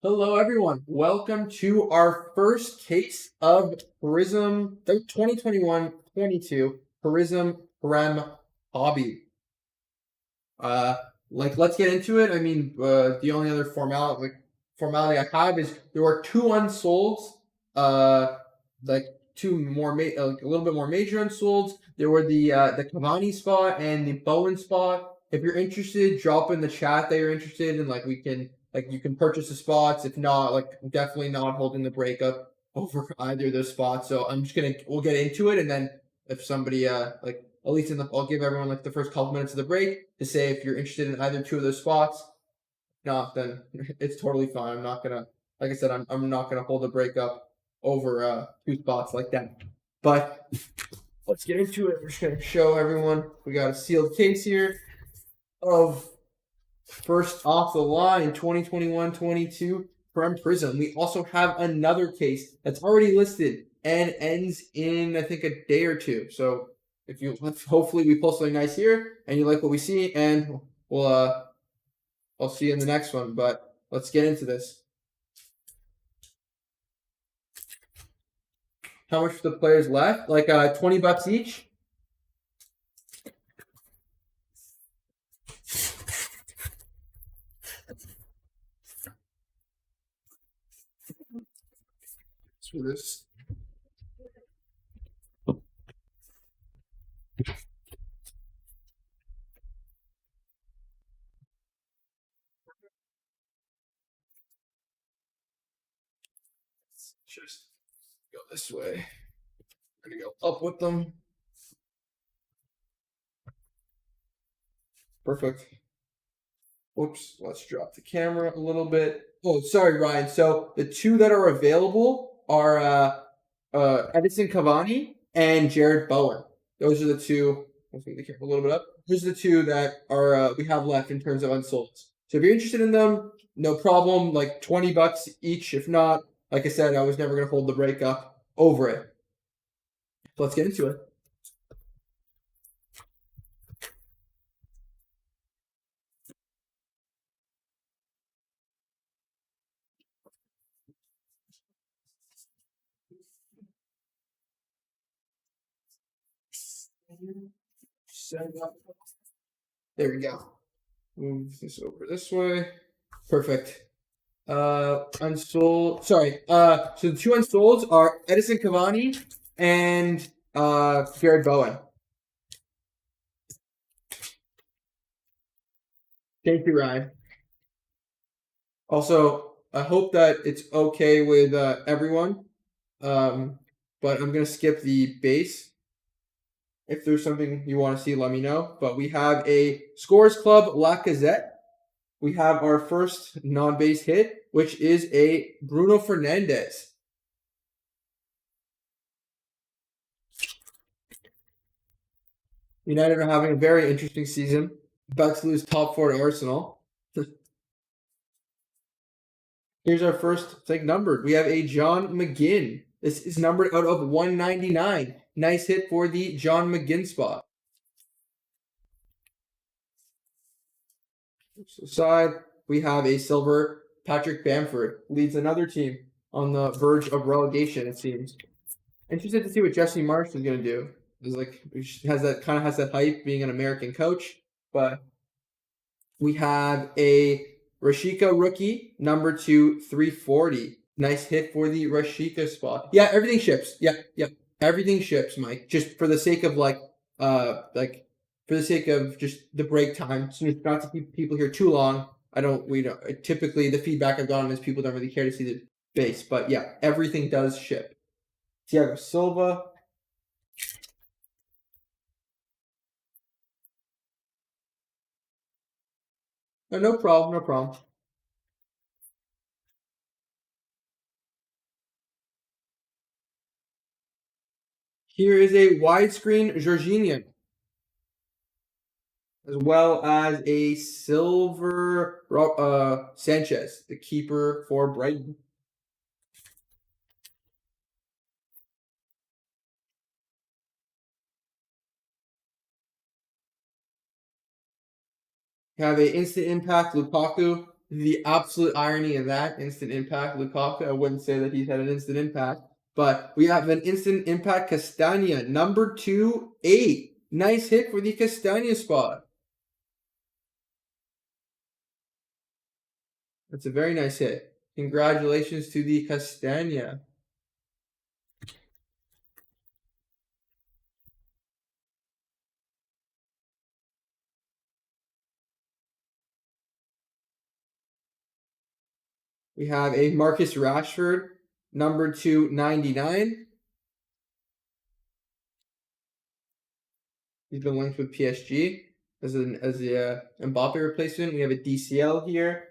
Hello, everyone. Welcome to our first case of Prizm 2021-22 Prizm Prem Hobby. Let's get into it. The only other formality I have is there are two unsolds, like two more a little bit more major unsolds. There were the Cavani spot and the Bowen spot. If you're interested, drop in the chat that you're interested in. You can purchase the spots. If not, I'm definitely not holding the breakup over either of those spots. So we'll get into it, and then if somebody at least I'll give everyone the first couple minutes of the break to say if you're interested in either two of those spots. Not then it's totally fine. I'm not gonna, like I said, I'm not gonna hold the break up over two spots like that. But let's get into it. We're just gonna show everyone we got a sealed case here of first off the line 2021-22 Prem Prizm. We also have another case that's already listed and ends in I think a day or two. So hopefully we pull something nice here and you like what we see, and I'll see you in the next one. But let's get into this. How much for the players left? Like $20 each. For this. Just go this way. I'm gonna go up with them. Perfect. Oops, let's drop the camera a little bit. Oh, sorry, Ryan. So the two that are available are Edison Cavani and Jared Bowen. Those are the two. Let's make the camera a little bit up. Those are the two that are we have left in terms of unsolds. So if you're interested in them, no problem. Like $20 each. If not, like I said, I was never gonna hold the breakup over it. So let's get into it. There we go. Move this over this way. Perfect. Unsold. Sorry. So the two unsolds are Edison Cavani and Jared Bowen. Thank you, Ryan. Also, I hope that it's okay with everyone. But I'm gonna skip the base. If there's something you want to see, let me know. But we have a Scores Club Lacazette. We have our first non-base hit, which is a Bruno Fernandes. United are having a very interesting season. About to lose top four to Arsenal. Here's our first thing numbered. We have a John McGinn. This is numbered out of 199. Nice hit for the John McGinn spot. Side, we have a silver Patrick Bamford. Leads another team on the verge of relegation, it seems. Interested to see what Jesse Marsh is going to do. Has that hype being an American coach, but we have a Rashika rookie, number 2, 340. Nice hit for the Rashika spot. Yeah, everything ships. Yeah. Everything ships, Mike. Just for the sake of for the sake of just the break time, so not to keep people here too long. Typically the feedback I've gotten is people don't really care to see the base, but yeah, everything does ship. Thiago Silva. No problem. Here is a widescreen Jorginho, as well as a silver Sanchez, the keeper for Brighton. We have a instant impact Lukaku, the absolute irony of that instant impact Lukaku. I wouldn't say that he's had an instant impact, but we have an instant impact Castagna, number 2/8. Nice hit for the Castagna spot. That's a very nice hit. Congratulations to the Castagna. We have a Marcus Rashford, number 2/99. He's been linked with PSG as the Mbappe replacement. We have a DCL here.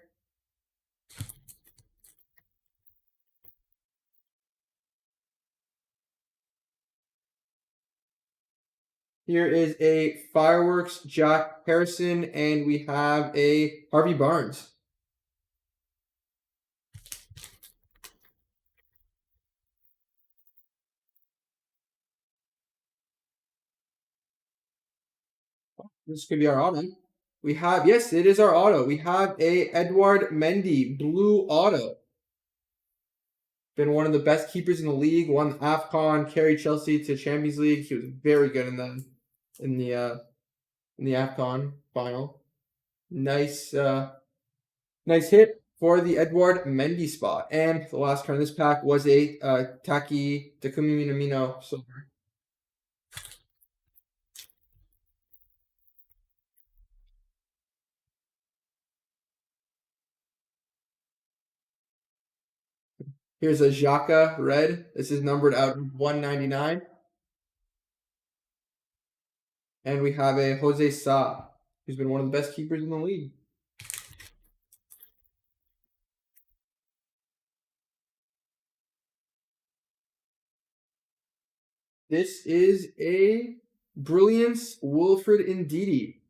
Here is a Fireworks Jack Harrison, and we have a Harvey Barnes. This could be our auto. We have, yes, it is our auto. We have a Edouard Mendy blue auto. Been one of the best keepers in the league. Won AFCON, carried Chelsea to Champions League. He was very good in the AFCON final. Nice hit for the Edouard Mendy spot. And the last card in this pack was a Takumi Minamino silver. Here's a Xhaka red. This is numbered out 199. And we have a Jose Sa, who's been one of the best keepers in the league. This is a Brilliance Wilfred Ndidi.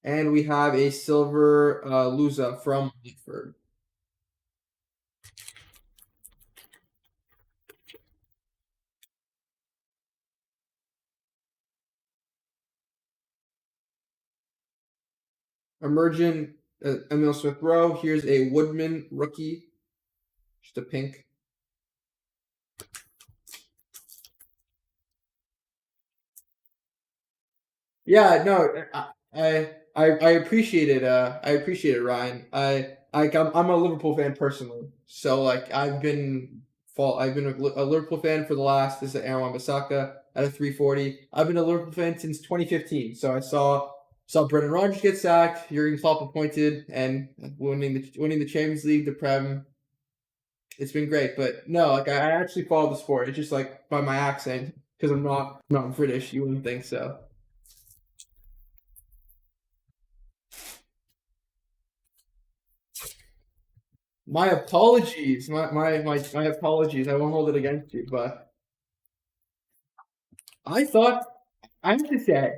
And we have a silver Luza from Watford. Emergent Emil Smith Rowe. Here's a Woodman rookie. Just a pink. Yeah, no, I appreciate it. I appreciate it, Ryan. I'm a Liverpool fan personally, so like I've been a Liverpool fan for the last. This is Aaron Wan-Bissaka at a 340. I've been a Liverpool fan since 2015. So I saw Brendan Rodgers get sacked, Jurgen Klopp appointed, and winning the Champions League, the Prem. It's been great, but no, like I actually follow the sport. It's just like by my accent because I'm not British. You wouldn't think so. My apologies. My apologies. I won't hold it against you, but I thought I have to say,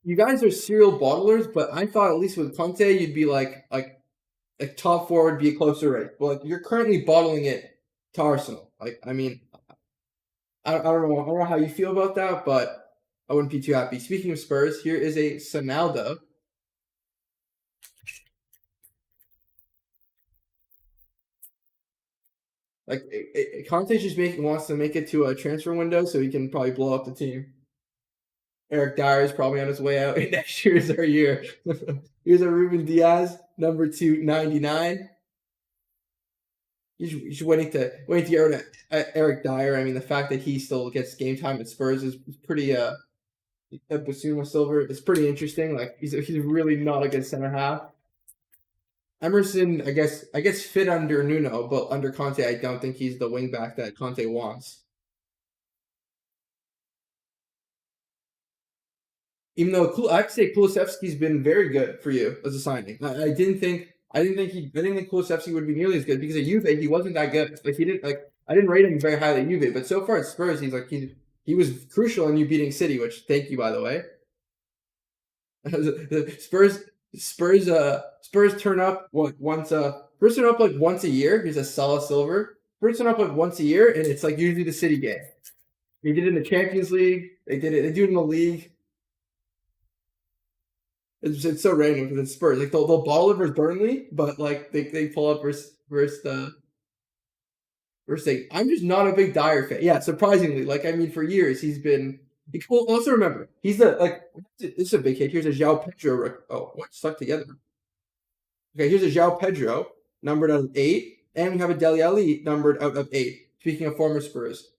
you guys are serial bottlers, but I thought at least with Conte you'd be like top four would be a closer race. But like you're currently bottling it to Arsenal. Like I mean, I don't know how you feel about that, but I wouldn't be too happy. Speaking of Spurs, here is a Sonaldo. Like Conte just wants to make it to a transfer window so he can probably blow up the team. Eric Dyer is probably on his way out. Next year is our year. Here's a Ruben Diaz, number 2/99. He's waiting to get rid of Eric Dyer. I mean, the fact that he still gets game time at Spurs is pretty. Basuma Silver is pretty interesting. Like he's really not a good center half. Emerson, I guess fit under Nuno, but under Conte, I don't think he's the wingback that Conte wants. Even though I have to say Kulusevski's been very good for you as a signing. I didn't think Kulusevski would be nearly as good because at Juve he wasn't that good. Like he didn't like I didn't rate him very highly at Juve, but so far at Spurs he was crucial in you beating City, which thank you by the way. Spurs turn up Spurs turn up like once a year. He's a solid silver. Spurs turn up like once a year, and it's like usually the City game. They did it in the Champions League. They do it in the league. It's so random because it's Spurs. Like they'll ball it versus Burnley, but like they pull up versus I'm just not a big Dyer fan. Yeah, surprisingly, like I mean, for years he's been. Well, also remember he's the like this is a big hit. Here's a João Pedro. Oh, what stuck together? Okay, here's a João Pedro numbered out of 8, and we have a Dele Alli numbered out of 8. Speaking of former Spurs.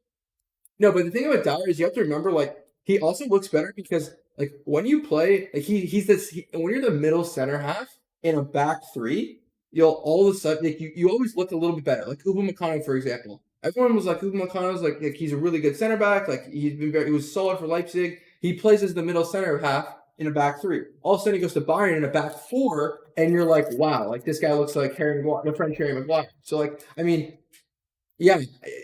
No, but the thing about Dyer is you have to remember, like, he also looks better because, like, when you play, like, when you're the middle center half in a back three, you'll all of a sudden, like, you always look a little bit better. Like, Upamecano, for example. Everyone was like, Upamecano's like, he's a really good center back. Like, he was solid for Leipzig. He plays as the middle center half in a back three. All of a sudden, he goes to Bayern in a back four, and you're like, wow, like, this guy looks like Harry Maguire, the French Harry Maguire. So, like, I mean, yeah,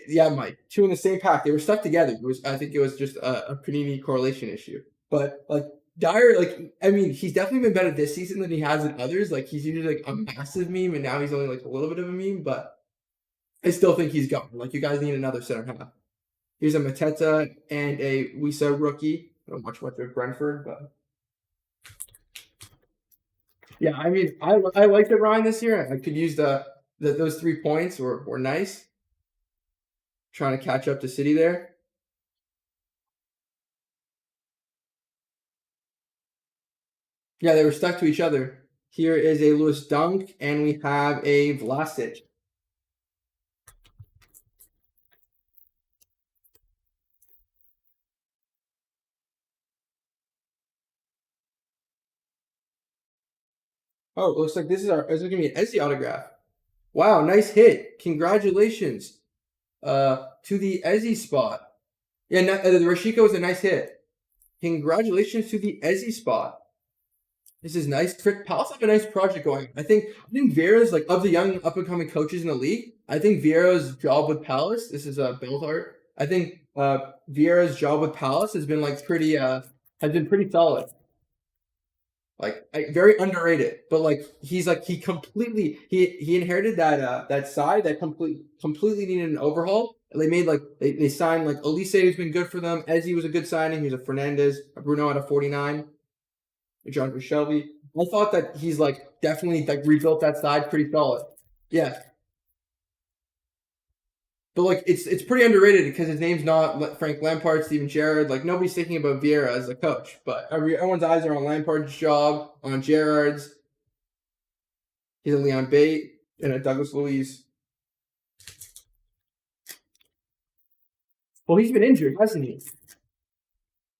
yeah, Mike. Two in the same pack. They were stuck together. I think it was just a Panini correlation issue. But like Dyer, like I mean, he's definitely been better this season than he has in others. Like he's usually like a massive meme, and now he's only like a little bit of a meme. But I still think he's gone. Like you guys need another center half. Here's a Mateta and a Wisa rookie. I don't watch much of Brentford, but yeah, I mean, I liked it Ryan this year. I could use those 3 points were nice. Trying to catch up to City there. Yeah, they were stuck to each other. Here is a Lewis Dunk, and we have a Vlasic. Oh, it looks like this is going to be an Ezzy autograph. Wow, nice hit. Congratulations to the Ezzy spot. Yeah, the Rashiko was a nice hit. Congratulations to the Ezzy spot. This is nice. Palace have a nice project going. I think Vieira's like of the young up and coming coaches in the league. I think Vieira's job with Palace. This is a build art. I think Vieira's job with Palace has been like pretty solid. Like very underrated. But like he completely he inherited that side that completely needed an overhaul. And they made like they signed like Elise, who's been good for them. Ezzy was a good signing. He's a Fernandez. A Bruno at a 49. John Shelby. I thought that he's like definitely like rebuilt that side pretty solid. Yeah. But like it's pretty underrated because his name's not Frank Lampard, Steven Gerrard. Like nobody's thinking about Vieira as a coach, but everyone's eyes are on Lampard's job, on Gerrard's. He's a Leon Bate and a Douglas Luiz. Well, he's been injured, hasn't he?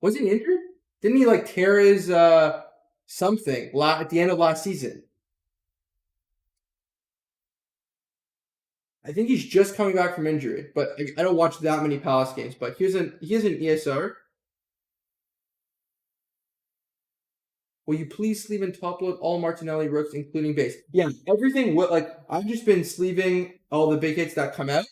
Was he injured? Didn't he like tear his something at the end of last season? I think he's just coming back from injury, but I don't watch that many Palace games. But he has an ESR. Will you please sleeve and top load all Martinelli rooks, including base? Yeah, everything. Like I've just been sleeving all the big hits that come out,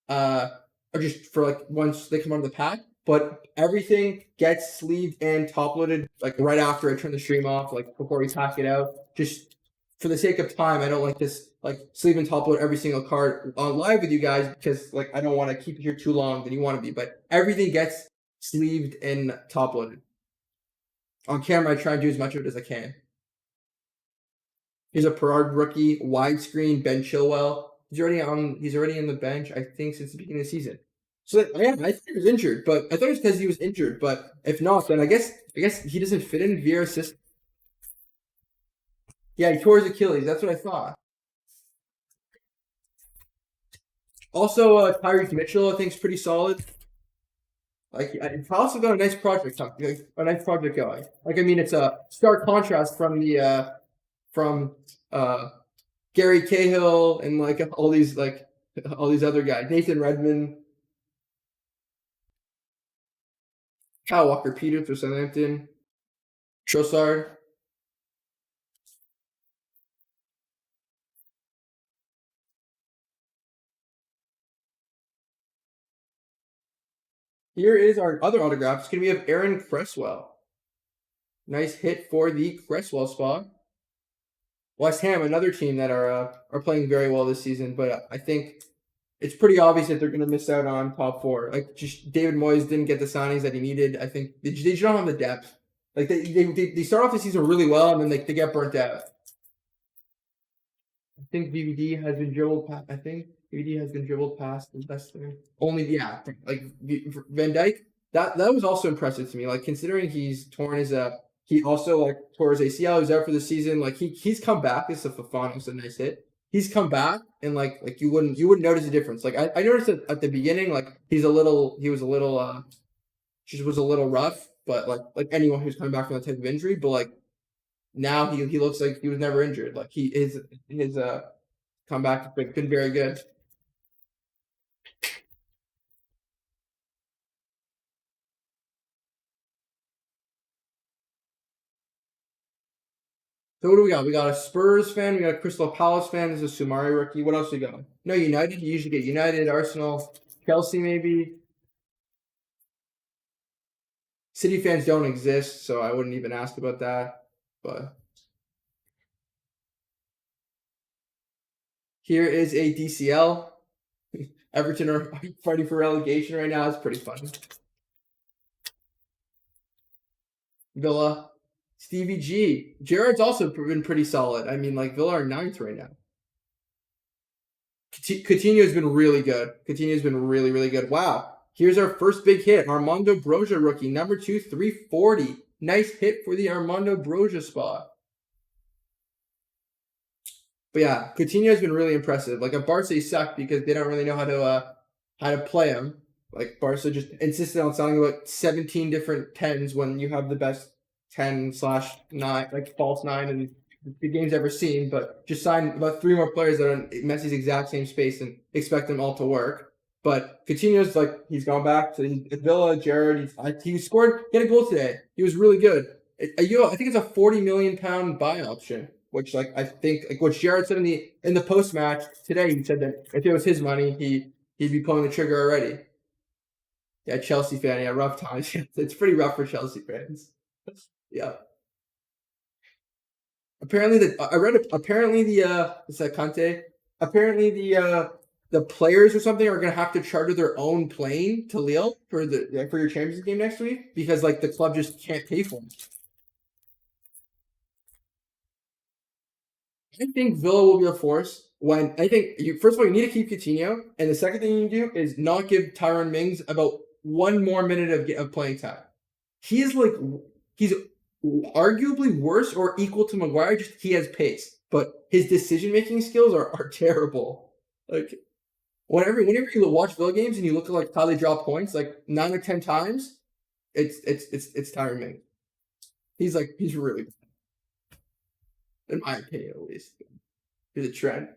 or just for like once they come out of the pack. But everything gets sleeved and top loaded like right after I turn the stream off, like before we pack it out. Just for the sake of time, I don't like this like sleeve and top load every single card on live with you guys because like I don't want to keep it here too long than you want to be. But everything gets sleeved and top loaded. On camera, I try and do as much of it as I can. Here's a Perard rookie, widescreen, Ben Chilwell. He's already in the bench, I think, since the beginning of the season. So yeah, I think he was injured, but I thought it was because he was injured. But if not, then I guess he doesn't fit in Vieira's system. Yeah, he tore his Achilles. That's what I thought. Also, Tyrese Mitchell, I think, is pretty solid. Like, Palace have got a nice project, going. Like, I mean, it's a stark contrast from the Gary Cahill and like all these other guys. Nathan Redmond, Kyle Walker-Peters for Southampton, Trossard. Here is our other autograph. It's going to be of Aaron Cresswell. Nice hit for the Cresswell spot. West Ham, another team that are playing very well this season, but I think it's pretty obvious that they're going to miss out on top 4. Like, just David Moyes didn't get the signings that he needed. I think they just don't have the depth. Like they start off the season really well, and then they get burnt out. I think VVD has been dribbled past. I think VVD has been dribbled past the best thing. Only like Van Dyke. That was also impressive to me. Like considering he's torn his he also like tore his ACL. He was out for the season. Like he's come back. This is a Fafana. It's a nice hit. He's come back and like you wouldn't notice a difference. Like I noticed it at the beginning. Like he was a little just was a little rough. But like anyone who's coming back from that type of injury, but like now he looks like he was never injured. Like his comeback has been very good. So what do we got? We got a Spurs fan, we got a Crystal Palace fan, there's a Sumari rookie. What else we got? No, United. You usually get United, Arsenal, Chelsea maybe. City fans don't exist, so I wouldn't even ask about that. But here is a DCL. Everton are fighting for relegation right now. It's pretty funny. Villa, Stevie G. Jared's also been pretty solid. I mean, like Villa are 9th right now. Coutinho's been really good. Coutinho's been really, really good. Wow. Here's our first big hit. Armando Broja rookie, number 2, 340. Nice hit for the Armando Broja spot. But yeah, Coutinho's been really impressive. Like at Barca, he sucked because they don't really know how to play him. Like Barca just insisted on selling about 17 different 10s when you have the best 10/9, like false 9 in the game's ever seen. But just sign about 3 more players that are in Messi's exact same space and expect them all to work. But Coutinho's like he's gone back to Villa. Jared, he scored. He had a goal today. He was really good. I think it's a 40 million pound buy option. Which like I think like what Jared said in the post match today, he said that if it was his money, he'd be pulling the trigger already. Yeah, Chelsea fan, yeah, rough times. It's pretty rough for Chelsea fans. Yeah. Apparently I read apparently it's like Conte. Apparently the players or something are gonna have to charter their own plane to Lille for your Champions League game next week because like the club just can't pay for them. I think Villa will be a force when I think first of all you need to keep Coutinho, and the second thing you do is not give Tyrone Mings about 1 more minute of playing time. He's arguably worse or equal to Maguire. Just he has pace, but his decision making skills are terrible. Like whenever you watch Villa games and you look at like how they draw points, like 9 or 10 times, it's Tyrone Mings. He's really bad, in my opinion at least. He's a trend.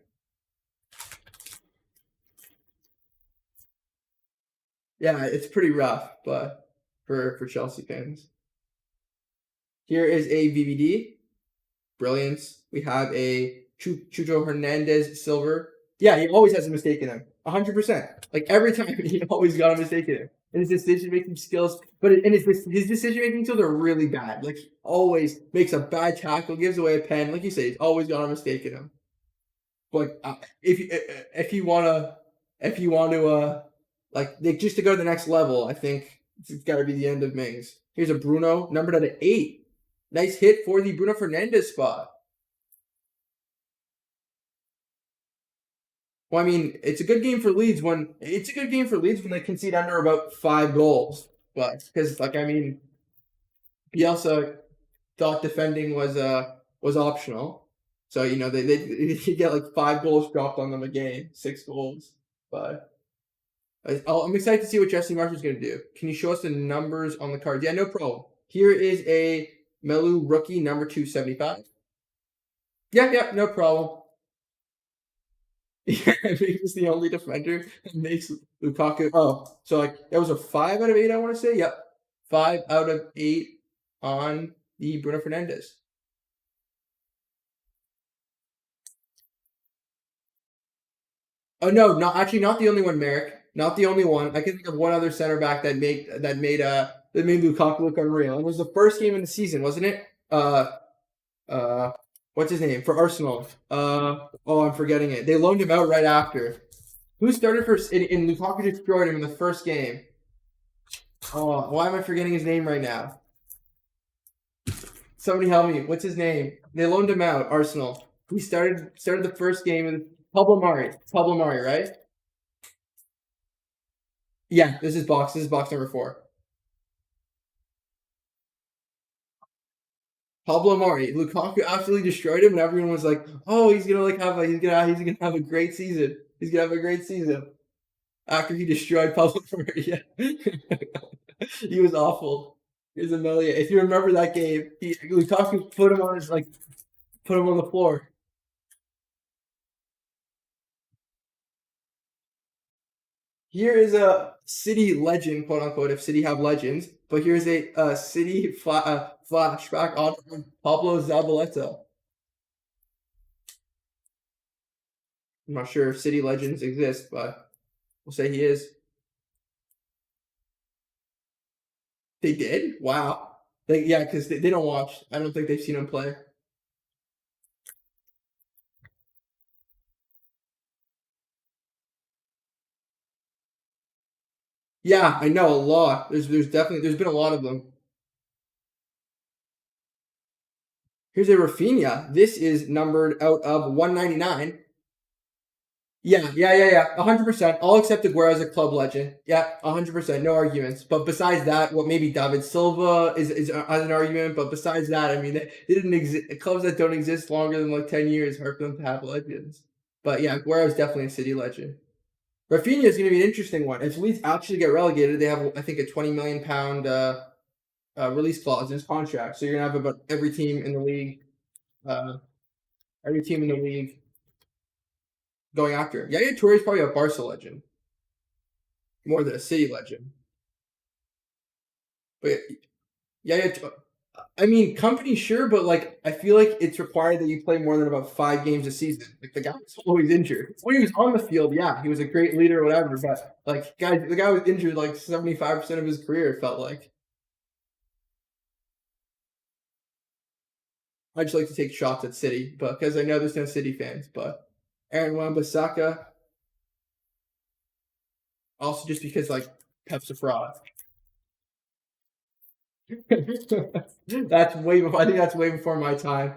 Yeah, it's pretty rough, but for Chelsea fans. Here is a VVD. Brilliance. We have a Chucho Hernandez silver. Yeah, he always has a mistake in him. 100%. Like every time he always got a mistake in him. And his decision making skills, his decision making skills are really bad. Like he always makes a bad tackle, gives away a pen. Like you say, he's always got a mistake in him. But if you want to like just to go to the next level, I think it's got to be the end of Mings. Here's a Bruno numbered at an 8. Nice hit for the Bruno Fernandes spot. Well, I mean, it's a good game for Leeds when they concede under about 5 goals. But because like I mean, Bielsa thought defending was optional, so you know they get like 5 goals dropped on them a game, 6 goals. But I'm excited to see what Jesse Marshall's going to do. Can you show us the numbers on the cards? Yeah, no problem. Here is a Melu rookie, number 275. Yeah, no problem. Yeah, he's the only defender that makes Lukaku. Oh, so like that was a 5 out of 8, I want to say. Yep. 5 out of 8 on the Bruno Fernandes. Oh no, not the only one, Merrick. Not the only one. I can think of one other center back that made Lukaku look unreal. It was the first game in the season, wasn't it? What's his name for Arsenal? I'm forgetting it. They loaned him out right after. Who started first? In Lukaku destroyed him in the first game. Oh, why am I forgetting his name right now? Somebody help me. What's his name? They loaned him out. Arsenal. He started the first game with Pablo Mari. Pablo Mari, right? Yeah, this is box. This is box number 4. Pablo Mari. Lukaku absolutely destroyed him, and everyone was like, "Oh, he's gonna he's gonna have a great season. He's gonna have a great season." After he destroyed Pablo Mari, yeah. He was awful. Here's Amelia. If you remember that game, Lukaku put him on his put him on the floor. Here is a City legend, quote unquote, if City have legends. But here's a City flashback on Pablo Zabaleta. I'm not sure if City legends exist, but we'll say he is. They did? Wow. Yeah, because they don't watch. I don't think they've seen him play. Yeah, I know a lot. There's been a lot of them. Here's a Rafinha. This is numbered out of 199. Yeah. 100%. All except Aguero as a club legend. Yeah, 100%. No arguments. But besides that, what maybe David Silva is as an argument. But besides that, I mean, they didn't exist. Clubs that don't exist longer than like 10 years, hard for them to have legends. But yeah, Aguero is definitely a City legend. Rafinha is going to be an interesting one. If Leeds actually get relegated, they have I think a 20 million pound release clause in his contract. So you're gonna have about uh, every team in the league going after him. Yaya Toure is probably a Barca legend more than a City legend. But Yaya, I mean, company sure, but like I feel like it's required that you play more than about 5 games a season. Like the guy was always injured. When he was on the field, yeah, he was a great leader or whatever. But like, the guy was injured like 75% of his career. It felt like. I just like to take shots at City, but because I know there's no City fans. But Aaron Wan-Bissaka, also just because like Pep's a fraud. That's way before. I think that's way before my time.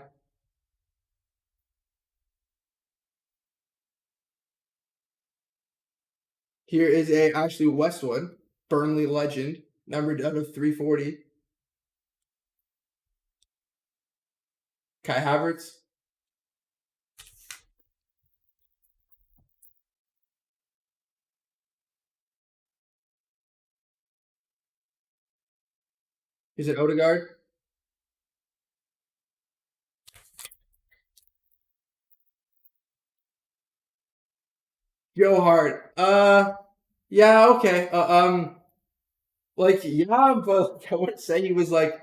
Here is a Ashley Westwood, Burnley legend, numbered out of 340. Kai Havertz. Is it Odegaard? Joe Hart. Yeah, okay. Like yeah, but I wouldn't say he was like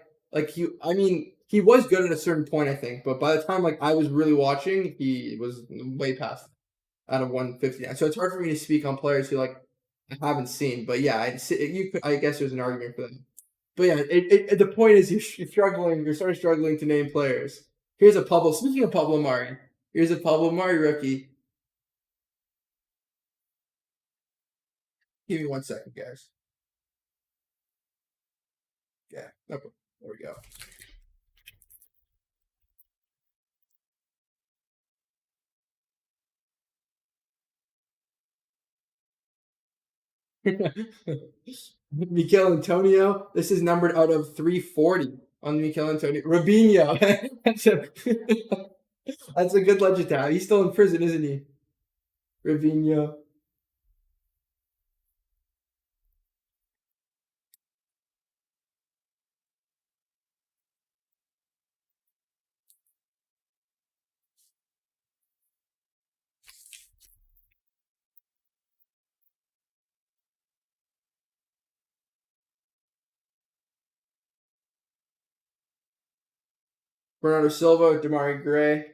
he. I mean, he was good at a certain point, I think. But by the time like I was really watching, he was way past out of 159. So it's hard for me to speak on players who like I haven't seen. But yeah, I guess there's an argument for that. But yeah, the point is you're struggling. You're sort of struggling to name players. Here's a Pablo. Speaking of Pablo Mari, here's a Pablo Mari rookie. Give me 1 second, guys. Yeah, no problem. There we go. Mikel Antonio. This is numbered out of 340 on Mikel Antonio. Robinho. That's a good legend to have. He's still in prison, isn't he? Robinho. Bernardo Silva. Damari Gray.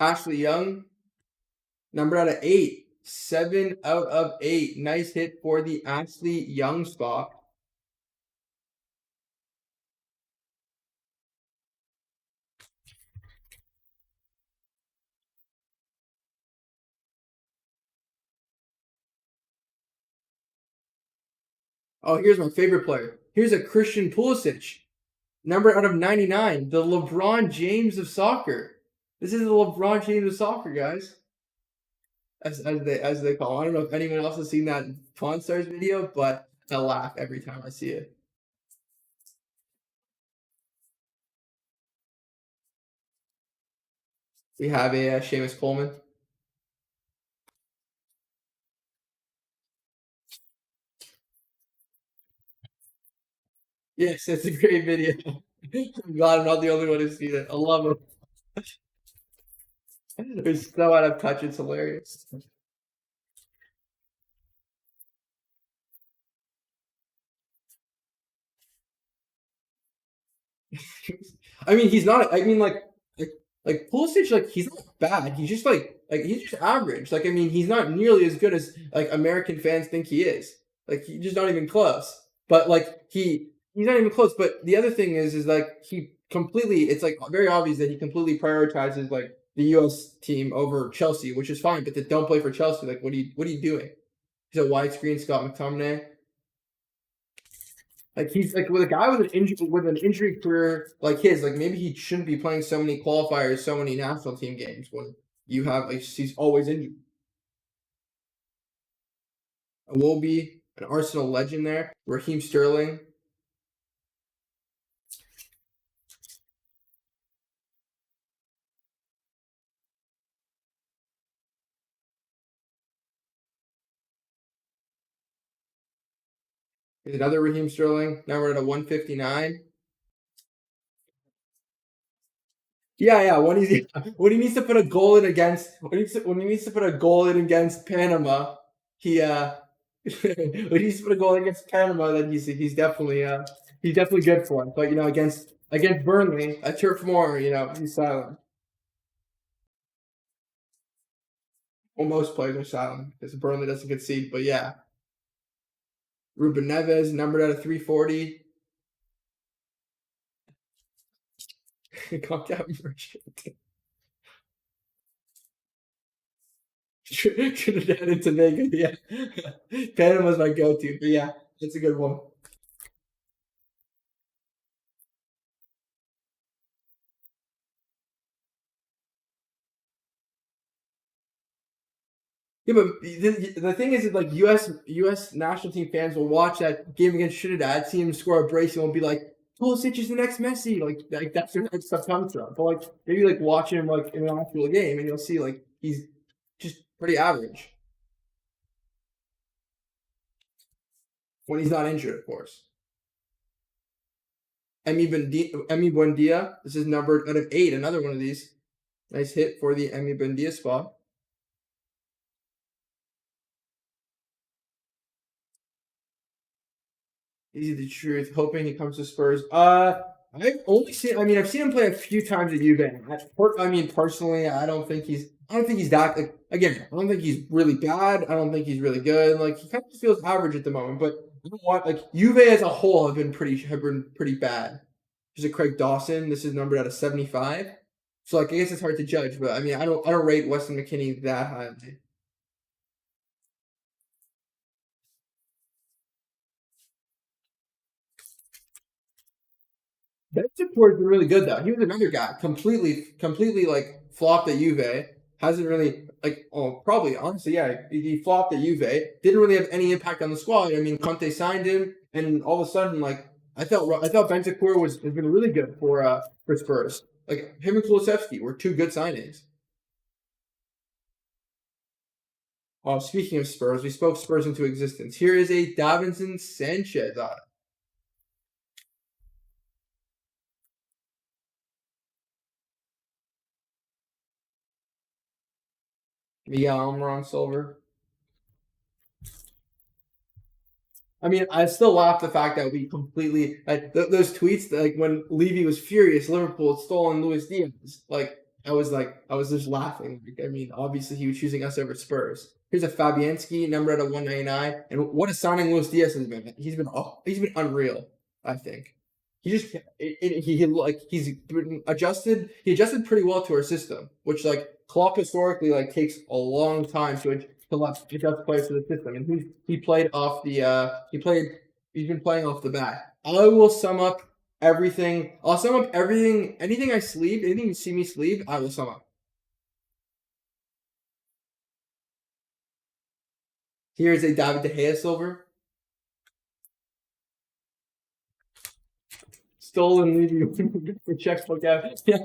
Ashley Young. Numbered out of 8. 7 out of 8. Nice hit for the Ashley Young spot. Oh, here's my favorite player. Here's a Christian Pulisic, number out of 99, the LeBron James of soccer. This is the LeBron James of soccer, guys. As they call him. I don't know if anyone else has seen that Pawn Stars video, but I laugh every time I see it. We have a Seamus Coleman. Yes, it's a great video. I'm glad I'm not the only one who's seen it. I love it. It's so out of touch. It's hilarious. I mean, he's not. I mean, like Pulisic, like he's not bad. He's just like he's just average. Like I mean, he's not nearly as good as like American fans think he is. Like he's just not even close. But like he's not even close. But the other thing is like he completely. It's like very obvious that he completely prioritizes like the U.S. team over Chelsea, which is fine. But they don't play for Chelsea. Like what are you doing? He's a widescreen Scott McTominay. Like he's like with a guy with an injury career like his, like maybe he shouldn't be playing so many qualifiers, so many national team games when you have like he's always injured. Will be an Arsenal legend there. Raheem Sterling. Another Raheem Sterling. Now we're at a 159. Yeah. When he needs to put a goal in against when he needs to put a goal in against Panama, he when he needs to put a goal against Panama, then he's definitely good for it. But you know, against Burnley, a Turf Moor, you know, he's silent. Well, most players are silent because Burnley doesn't concede. But yeah, Ruben Neves numbered out of 340. Calm down, merchant. Trinidad and Tobago, yeah. Panama's my go-to, but yeah, that's a good one. Yeah, but the thing is, like U.S. national team fans will watch that game against Trinidad, see him score a brace, and will be like, "Pulisic is the next Messi." Like that's where that stuff comes from. But like maybe like watching him like in an actual game, and you'll see like he's just pretty average when he's not injured, of course. Emi Buendia. This is numbered out of 8. Another one of these. Nice hit for the Emi Buendia spot. Easy the truth. Hoping he comes to Spurs. I've only seen. I mean, I've seen him play a few times at Juve. I mean, personally, I don't think he's. I don't think he's that. Like, again, I don't think he's really bad. I don't think he's really good. Like he kind of feels average at the moment. But you know what? Like Juve as a whole have been pretty bad. There's a Craig Dawson. This is numbered out of 75. So like I guess it's hard to judge. But I mean, I don't rate Weston McKennie that highly. Bentancur's been really good though. He was another guy completely like flopped at Juve. Hasn't really like probably honestly yeah he flopped at Juve. Didn't really have any impact on the squad. I mean Conte signed him, and all of a sudden like I thought Bentancur has been really good for Spurs. Like him and Kulusevski were two good signings. Oh, speaking of Spurs, we spoke Spurs into existence. Here is a Davinson Sanchez on Miguel Almiron Silver. I mean, I still laugh the fact that we completely those tweets that, like when Levy was furious, Liverpool had stolen Luis Diaz. I was just laughing. Like, I mean, obviously he was choosing us over Spurs. Here's a Fabianski number at a 199, and what a signing Luis Diaz has been. He's been unreal. I think he just like he's been adjusted. He adjusted pretty well to our system, which like Klopp historically like takes a long time to adjust players to the system, and he played off the he played He's been playing off the bat. I will sum up everything. I'll sum up everything. Anything I sleeve, anything you see me sleeve, I will sum up. Here is a David De Gea silver. Stolen Levy for checkbook out. Yeah.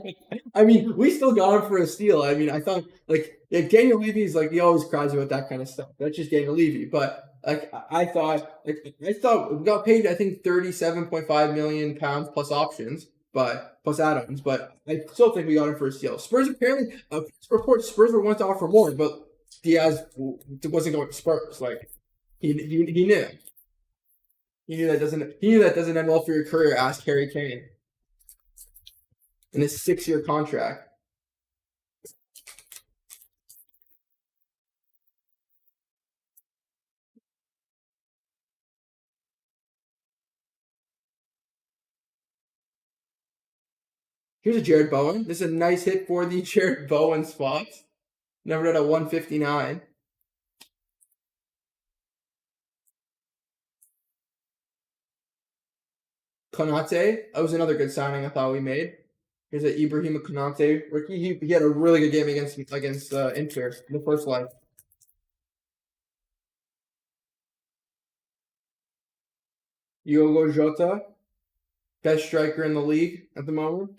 I mean, we still got him for a steal. I mean, I thought like Daniel Levy is like he always cries about that kind of stuff. That's just Daniel Levy. But like I thought we got paid I think 37.5 million pounds plus options, but plus add-ons. But I still think we got him for a steal. Spurs apparently reports Spurs were wanting to offer more, but Diaz wasn't going to Spurs. Like he knew. He knew that doesn't end well for your career. Ask Harry Kane in his 6-year contract. Here's a Jared Bowen. This is a nice hit for the Jared Bowen spot. Numbered at a 159. Konate. That was another good signing I thought we made. Here's an Ibrahima Konate rookie. He had a really good game against Inter in the first leg. Diogo Jota, best striker in the league at the moment.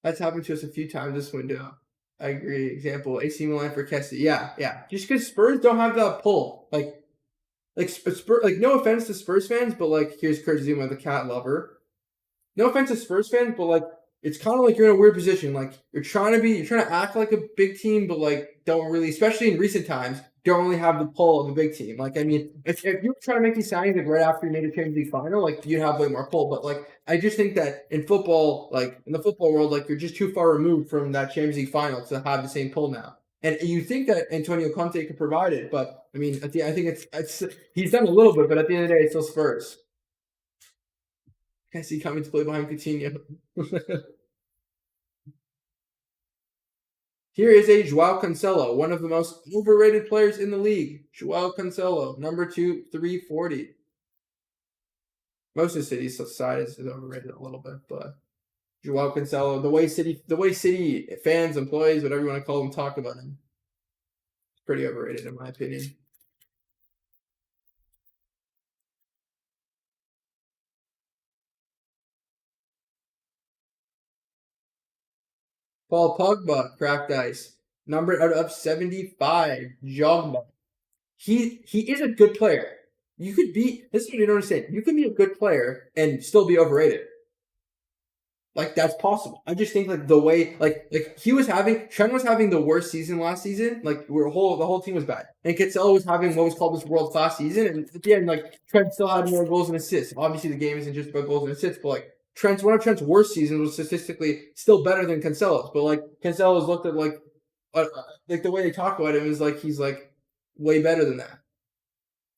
That's happened to us a few times this window. I agree. Example, AC Milan for Kessie. Yeah. Just because Spurs don't have that pull. Like Spurs, like no offense to Spurs fans, but like here's Kurt Zuma, the cat lover. No offense to Spurs fans, but like it's kind of like you're in a weird position. Like you're trying to act like a big team, but like don't really, especially in recent times, don't really have the pull of a big team. Like I mean, if you were trying to make these signings like right after you made a Champions League final, like you'd have way more pull. But like I just think that in football, like in the football world, like you're just too far removed from that Champions League final to have the same pull now. And you think that Antonio Conte could provide it, but I mean, I think it's he's done a little bit, but at the end of the day, it's still Spurs. I see coming to play behind Coutinho. Here is a Joao Cancelo, one of the most overrated players in the league. Joao Cancelo, number 2, 340. Most of City's side is overrated a little bit, but Joao Cancelo, the way City fans, employees, whatever you want to call them, talk about him, pretty overrated in my opinion. Paul Pogba, cracked ice, number out of 75. Jogba. He is a good player. You could be. This is what you don't understand. You can be a good player and still be overrated. Like that's possible. I just think like the way like Trent was having the worst season last season. Like the whole team was bad, and Cancelo was having what was called this world class season. And at the end, like Trent still had more goals and assists. Obviously, the game isn't just about goals and assists, but like one of Trent's worst seasons was statistically still better than Cancelo's. But like Cancelo's looked at like the way they talk about him is like he's like way better than that.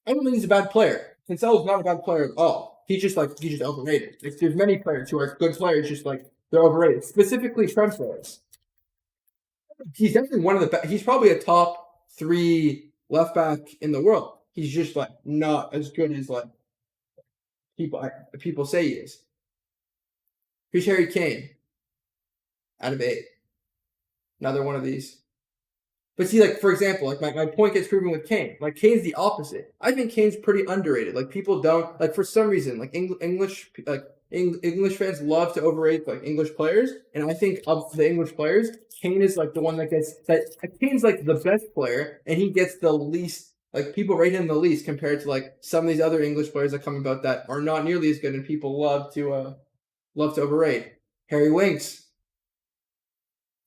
I don't think he's a bad player. Cancelo's not a bad player at all. He's just overrated. Like, there's many players who are good players, just like they're overrated. Specifically, Trent players. He's definitely one of the best. He's probably a top 3 left back in the world. He's just like not as good as like people say he is. Here's Harry Kane out of 8. Another one of these. But see, like, for example, like my point gets proven with Kane. Like, Kane's the opposite. I think Kane's pretty underrated. Like, people don't, like, for some reason, like, English fans love to overrate, like, English players. And I think of the English players, Kane is, like, the one that Kane's, like, the best player, and he gets the least, like, people rate him the least compared to, like, some of these other English players that come about that are not nearly as good, and people love to overrate. Harry Winks.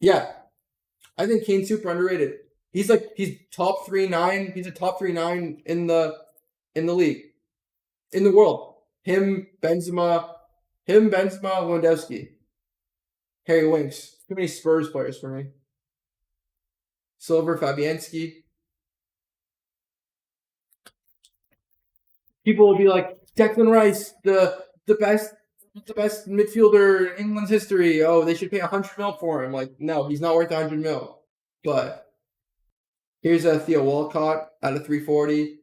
Yeah, I think Kane's super underrated. He's top 3-9. He's a top 3-9 in the league, in the world. Him, Benzema, Lewandowski, Harry Winks. Too many Spurs players for me. Silver, Fabianski. People will be like Declan Rice, the best midfielder in England's history. Oh, they should pay 100 mil for him. Like, no, he's not worth 100 mil. But Here's a Theo Walcott out of 340.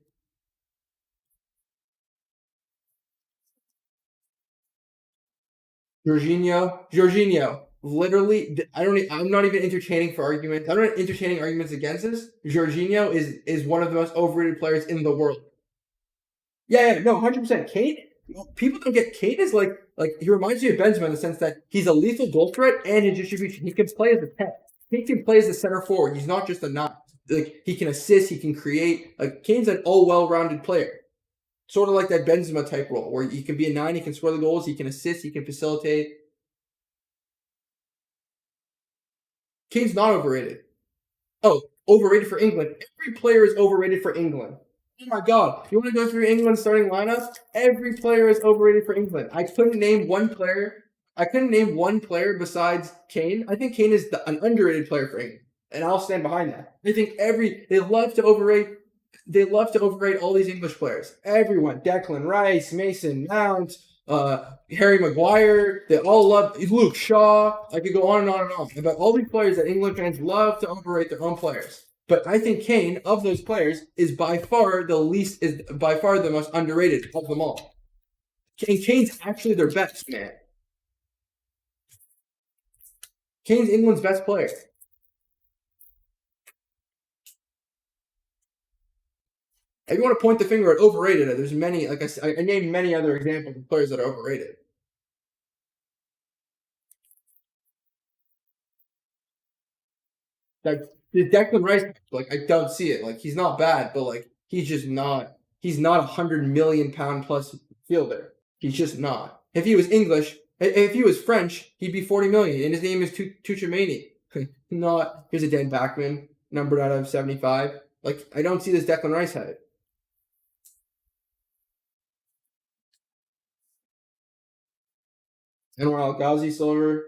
Jorginho. Literally, I don't. I'm not even entertaining for arguments. I'm not entertaining arguments against this. Jorginho is one of the most overrated players in the world. Yeah, no, 100%. Kane. People don't get Kane is like he reminds me of Benzema in the sense that he's a lethal goal threat and his distribution. He can play as a 10. He can play as a center forward. He's not just a 9. Like he can assist. He can create. Like Kane's an all well-rounded player. Sort of like that Benzema type role where he can be a 9. He can score the goals. He can assist. He can facilitate. Kane's not overrated. Oh, overrated for England. Every player is overrated for England. Oh my God. You want to go through England's starting lineup? Every player is overrated for England. I couldn't name one player. I couldn't name one player besides Kane. I think Kane is an underrated player for England, and I'll stand behind that. I think they love to overrate all these English players. Everyone, Declan Rice, Mason Mount, Harry Maguire, they all love Luke Shaw. I could go on and on and on about all these players that England fans love to overrate their own players. But I think Kane, of those players, is by far the most underrated of them all. Kane's actually their best, man. Kane's England's best player. If you want to point the finger at overrated, there's many. Like I named many other examples of players that are overrated. Like Declan Rice, like I don't see it. Like he's not bad, but like he's just not. He's not £100 million plus fielder. He's just not. If he was English, if he was French, he'd be 40 million, and his name is Tuchemani. Not here's a Dan Backman, numbered out of 75. Like I don't see this Declan Rice head. Anwar Al Ghazi silver.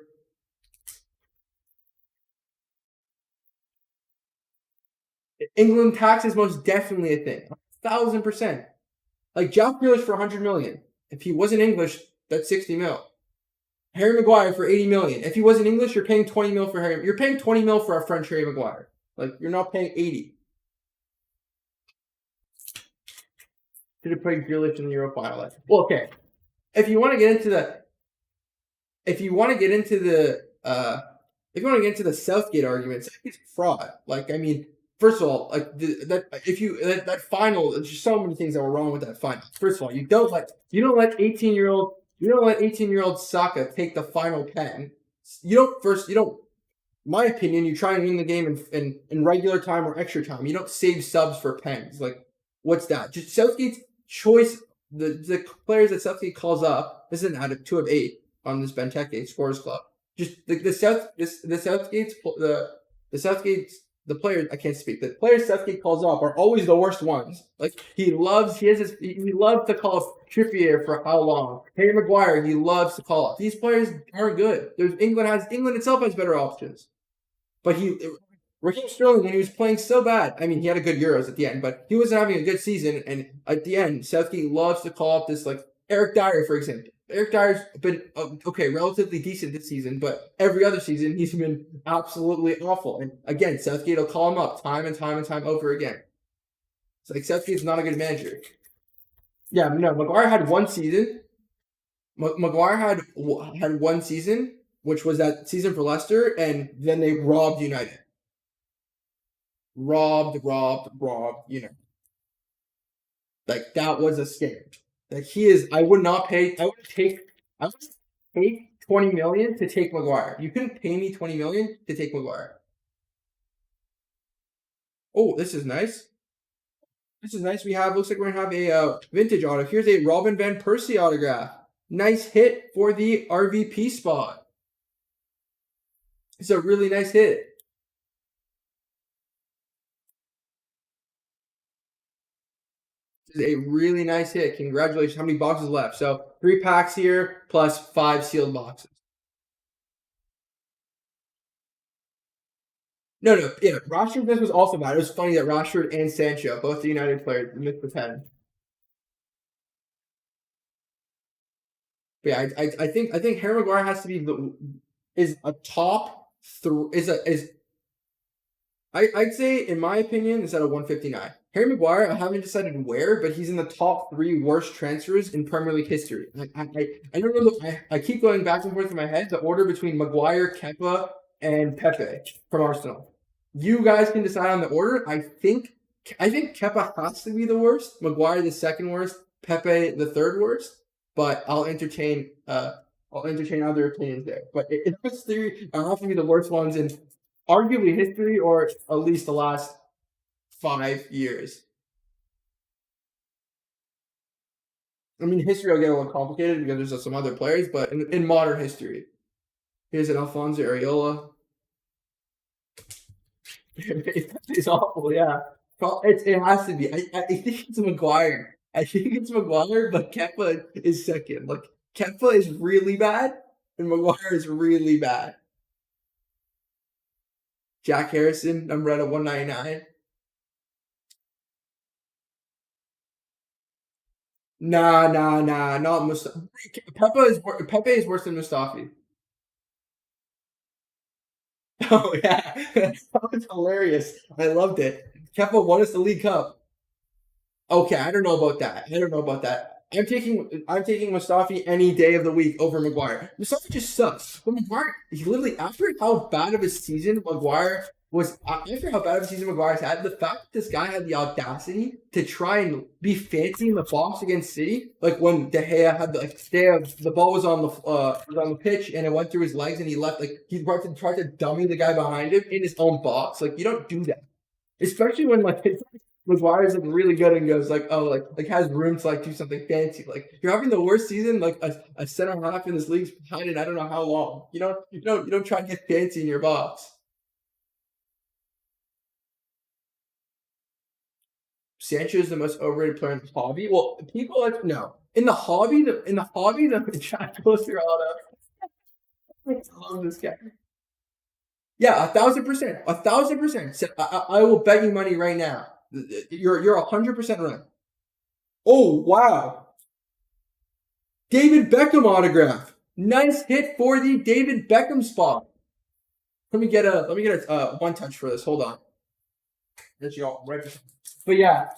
England tax is most definitely a thing. 1,000%. Like Jack Grealish for 100 million. If he wasn't English, that's 60 mil. Harry Maguire for 80 million. If he wasn't English, you're paying 20 mil for Harry. You're paying 20 mil for a French Harry Maguire. Like you're not paying 80. Should have played Grealish in the Euro final. Well, okay. If you want to get into the, if you want to get into the, if you want to get into the Southgate arguments, it's fraud. Like I mean, first of all, like that final, there's just so many things that were wrong with that final. First of all, you don't let 18-year-old Saka take the final pen. You don't. My opinion, you try and win the game in regular time or extra time. You don't save subs for pens. Like, what's that? Just Southgate's choice. The players that Southgate calls up. This isn't out of 2 of 8 on this Benteke Scores Club. Just the Southgate's the players I can't speak. The players Southgate calls up are always the worst ones. Like he loves to call up Trippier for how long? Harry Maguire he loves to call up. These players aren't good. England itself has better options. But Raheem Sterling when he was playing so bad. I mean he had a good Euros at the end, but he wasn't having a good season. And at the end, Southgate loves to call up this like Eric Dyer for example. Eric Dyer's been okay, relatively decent this season, but every other season he's been absolutely awful. And again, Southgate will call him up time and time and time over again. It's like Southgate's not a good manager. Yeah, no, Maguire had one season. Maguire had one season, which was that season for Leicester, and then they robbed United. Robbed. Like that was a scam. Like he is. I would take 20 million to take Maguire. You couldn't pay me 20 million to take Maguire. Oh, this is nice. This is nice. Looks like we're gonna have a vintage auto. Here's a Robin van Persie autograph. Nice hit for the RVP spot. It's a really nice hit. This is a really nice hit. Congratulations. How many boxes left? So 3 packs here plus 5 sealed boxes. No. Yeah, Rashford, this was also bad. It was funny that Rashford and Sancho, both the United players, missed the pen. But yeah, I think Harry Maguire has to be is a top three is I'd say, in my opinion, instead of 159. Harry Maguire, I haven't decided where, but he's in the top three worst transfers in Premier League history. I don't know. I keep going back and forth in my head the order between Maguire, Kepa, and Pepe from Arsenal. You guys can decide on the order. I think Kepa has to be the worst, Maguire the second worst, Pepe the third worst. But I'll entertain other opinions there. But those three are have to be the worst ones in arguably history or at least the last 5 years. I mean, history will get a little complicated because there's some other players, but in modern history, here's an Alfonso Areola. It's awful, yeah. It has to be. I think it's Maguire. I think it's Maguire, but Kepa is second. Like Kepa is really bad, and Maguire is really bad. Jack Harrison, number out of 199. Nah, nah, nah, not Mustafi. Pepe is worse than Mustafi. Oh yeah, that was hilarious. I loved it. Kepa won us the League Cup. Okay, I don't know about that. I don't know about that. I'm taking Mustafi any day of the week over Maguire. Mustafi just sucks. But Maguire, he literally after how bad of a season Maguire was after how bad of a season Maguire's had, the fact that this guy had the audacity to try and be fancy in the box against City, like when De Gea had the ball was on the pitch and it went through his legs and he left like he tried to dummy the guy behind him in his own box. Like you don't do that. Especially when like Maguire's like really good and goes like oh like has room to like do something fancy. Like you're having the worst season like a center half in this league's had in I don't know how long. You don't try and get fancy in your box. Sancho is the most overrated player in the hobby. Well, people like no the Jack poster auto. I love this guy. Yeah, 1,000%, 1,000%. I will bet you money right now. You're 100% right. Oh wow, David Beckham autograph. Nice hit for the David Beckham spot. Let me get a one touch for this. Hold on. That's you all right. But yeah,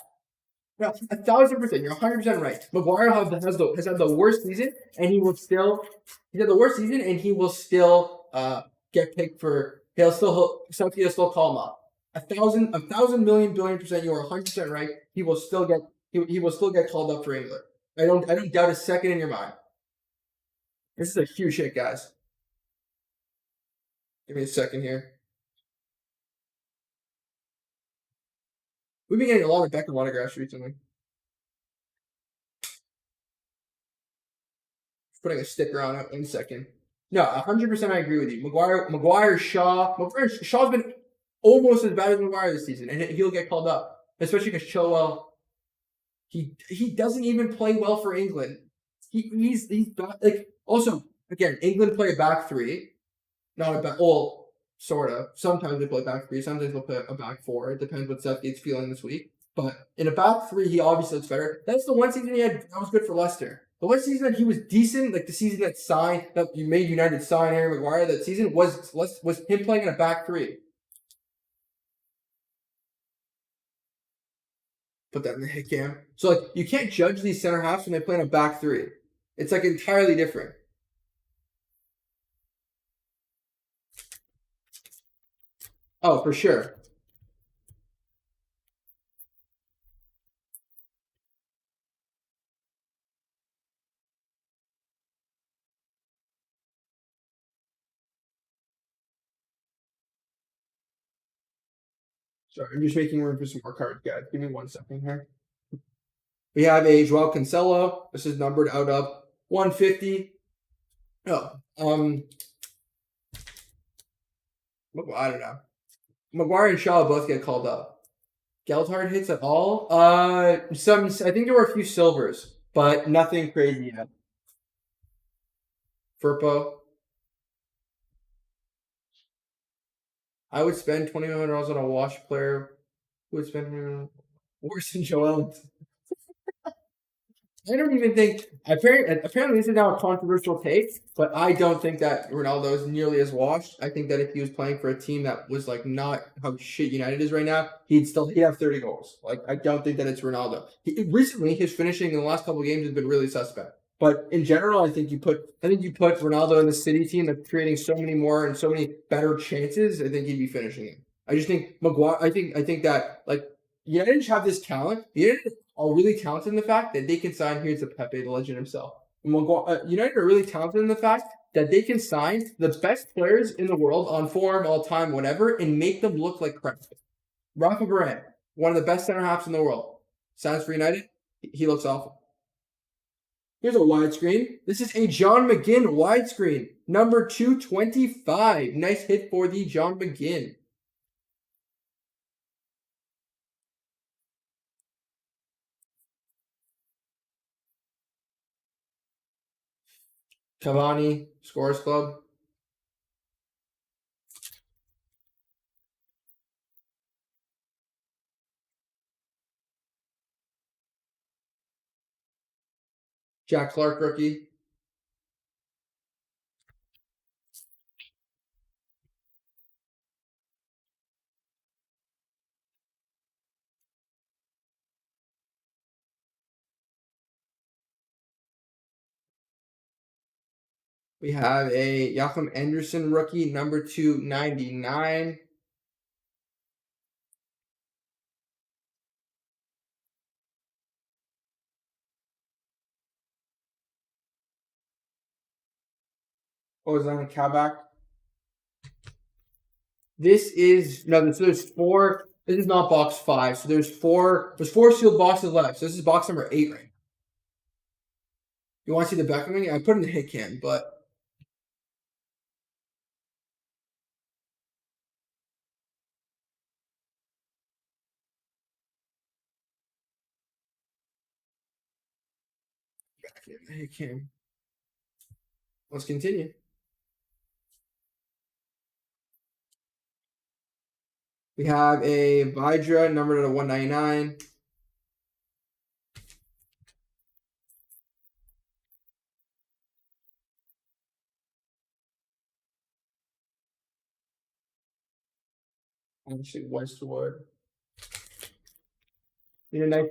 1,000%. You're 100% right. Maguire has had the worst season, and he's had the worst season, and he will still get picked for. He'll still call him up. A thousand million billion%. You are 100% right. He will still get called up for England. I don't doubt a second in your mind. This is a huge hit, guys. Give me a second here. We've been getting a lot of Beckham autographs recently. Putting a sticker on it in a second. No, 100% I agree with you. Shaw's been almost as bad as Maguire this season, and he'll get called up, especially because Chilwell. He doesn't even play well for England. He's bad. Like also again, England play a back three, not a back. Well, sort of. Sometimes they play back three. Sometimes they'll play a back four. It depends what Southgate's feeling this week. But in a back three, he obviously looks better. That's the one season he had that was good for Leicester. The one season that he was decent, like the season that you made United sign Harry Maguire, that season was him playing in a back three. Put that in the hit cam. So like you can't judge these center halves when they play in a back three. It's like entirely different. Oh, for sure. Sorry, I'm just making room for some more cards, guys. Give me 1 second here. We have a Joao Cancelo. This is numbered out of 150. Oh, I don't know. Maguire and Shaw both get called up. Geltard hits at all? Some. I think there were a few silvers, but nothing crazy yet. Furpo. I would spend $2,100 on a wash player. Who would spend worse than Joel? I don't even think apparently this is now a controversial take, but I don't think that Ronaldo is nearly as washed. I think that if he was playing for a team that was like not how shit United is right now, he'd have 30 goals. Like I don't think that it's Ronaldo. Recently, his finishing in the last couple of games has been really suspect. But in general, I think you put Ronaldo in the City team that's creating so many more and so many better chances. I think he'd be finishing it. I just think Maguire. I think that like United have this talent. United are really talented in the fact that they can sign. Here's the Pepe, the legend himself. United are really talented in the fact that they can sign the best players in the world on form, all time, whatever, and make them look like crap. Rafa Varane, one of the best center halves in the world, signs for United. He looks awful. Here's a widescreen. This is a John McGinn widescreen, number 225. Nice hit for the John McGinn. Cavani, Scores Club. Jack Clark rookie. We have a Joachim Anderson rookie, number 299. Ozan Kabak. This is no. There's four. This is not box 5. So there's four. There's 4 sealed boxes left. So this is box number 8 right now. You want to see the back of it? I put in the hit cam, but back in the hit cam. Let's continue. We have a Vidra numbered at a 199. Actually, Westwood. Need a nice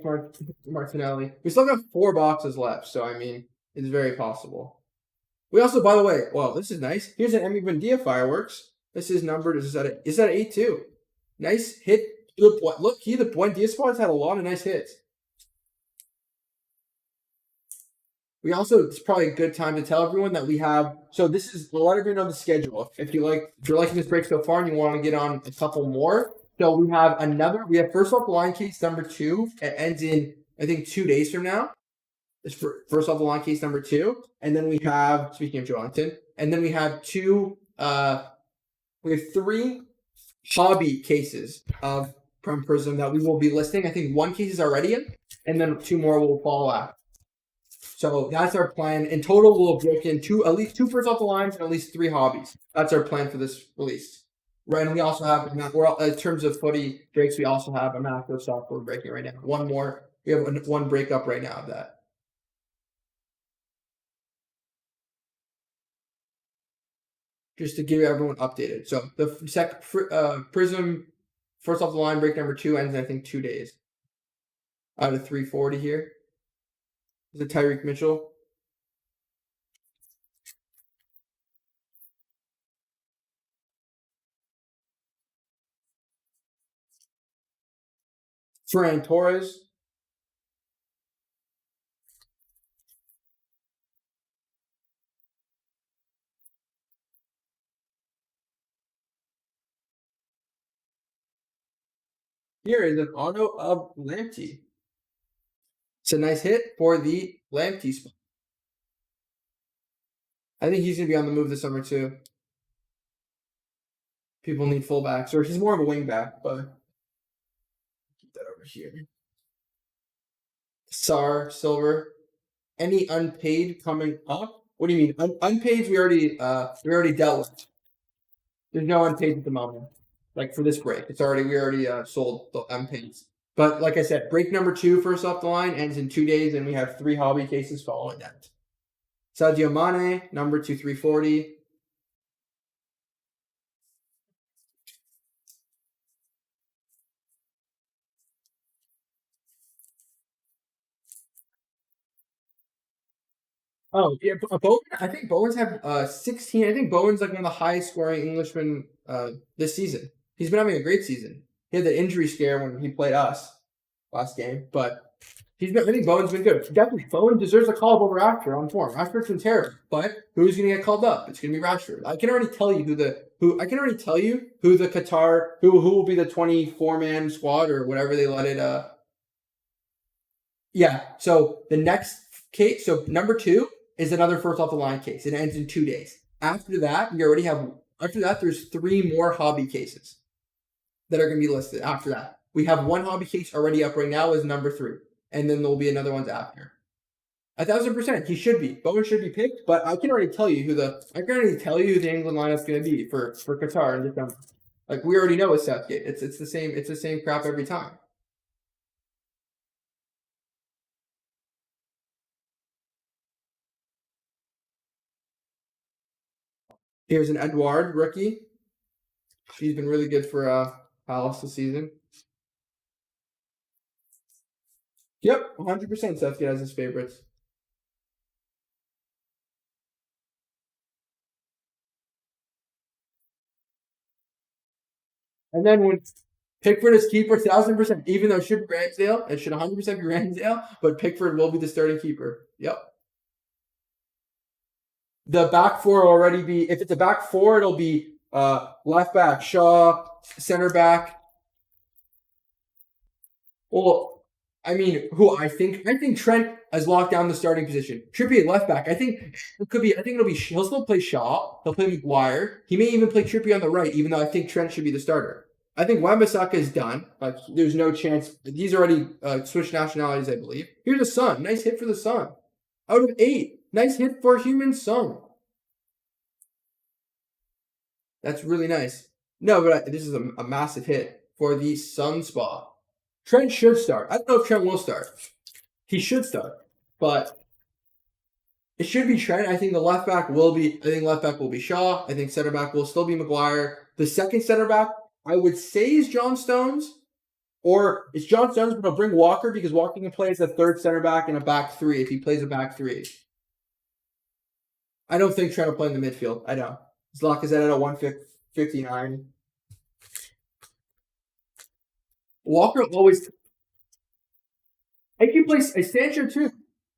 Martinelli. We still got 4 boxes left, so I mean, it's very possible. We also, by the way, well, this is nice. Here's an Emmy Buendia fireworks. This is numbered. Is that an 8-2? Nice hit. Look, the Buendia squad's had a lot of nice hits. We also, it's probably a good time to tell everyone that we have. So this is, we'll let everyone know the schedule. If you're liking this break so far and you want to get on a couple more, so we have first off the line case number 2. It ends in, I think, 2 days from now. It's first off the line case number 2. And then we have, speaking of Joelinton, and then we have 3 hobby cases from Prizm that we will be listing. I think 1 case is already in, and then 2 more will follow after. So that's our plan. In total, we'll have broken at least 2 first off the lines and at least 3 hobbies. That's our plan for this release. Right, and we also have, in terms of footy breaks, we also have a macro software breaking right now. One more. We have 1 breakup right now of that. Just to give everyone updated. So the Prizm first off the line break number 2 ends in, I think, 2 days. Out of 340 here. Is it Tyreek Mitchell? Ferran Torres. Here is an auto of Lamptey. It's a nice hit for the Lamptey spot. I think he's going to be on the move this summer too. People need fullbacks, or he's more of a wingback, but keep that over here. Sar Silver. Any unpaid coming up? What do you mean? Unpaid? We already dealt with. There's no unpaid at the moment. Like for this break, we already sold the unpaid. But like I said, break number 2 first off the line ends in 2 days, and we have 3 hobby cases following that. Sadio Mane, number 2/340. Oh yeah, Bowen. I think Bowen's have 16. I think Bowen's like one of the highest scoring Englishmen this season. He's been having a great season. He had the injury scare when he played us last game, but he's been. I think Bowen's been good. Definitely, Bowen deserves a call up over Rashford on form. Rashford's been terrible, but who's going to get called up? It's going to be Rashford. I can already tell you who. I can already tell you who the Qatar who will be the 24-man squad or whatever they let it. Yeah. So the next case. So number 2 is another first off the line case. It ends in 2 days. After that, we already have. After that, there's 3 more hobby cases that are going to be listed. After that, we have 1 hobby case already up right now is number 3, and then there'll be another ones after. 1,000%, he should be. Bowen should be picked, but I can already tell you who the England lineup's going to be for Qatar in December. Like we already know it's Southgate. It's the same crap every time. Here's an Edouard rookie. He's been really good for Palace this season. Yep, 100% Southgate has his favorites. And then when Pickford is keeper, 1,000%, even though it should be Ramsdale, it should 100% be Ramsdale, but Pickford will be the starting keeper. Yep. The back four will already be, if it's a back four, it'll be left back, Shaw, center back. Well, I mean, who I think Trent has locked down the starting position. Trippier left back. I think it could be. I think it'll be. He'll still play Shaw. He'll play Maguire. He may even play Trippier on the right, even though I think Trent should be the starter. I think Wan-Bissaka is done. Like, there's no chance. He's already switched nationalities, I believe. Here's the Sun. Nice hit for the Sun. Out of 8. Nice hit for Human Sun. That's really nice. No, but this is a massive hit for the Sun spot. Trent should start. I don't know if Trent will start. He should start, but it should be Trent. I think the left back will be. I think left back will be Shaw. I think center back will still be Maguire. The second center back, I would say, is John Stones, or it's John Stones, but I'll bring Walker because Walker can play as a third center back in a back 3 if he plays a back 3. I don't think Trent will play in the midfield. I don't. It's Lacazette at a 159. Walker always. I can play Sancho too.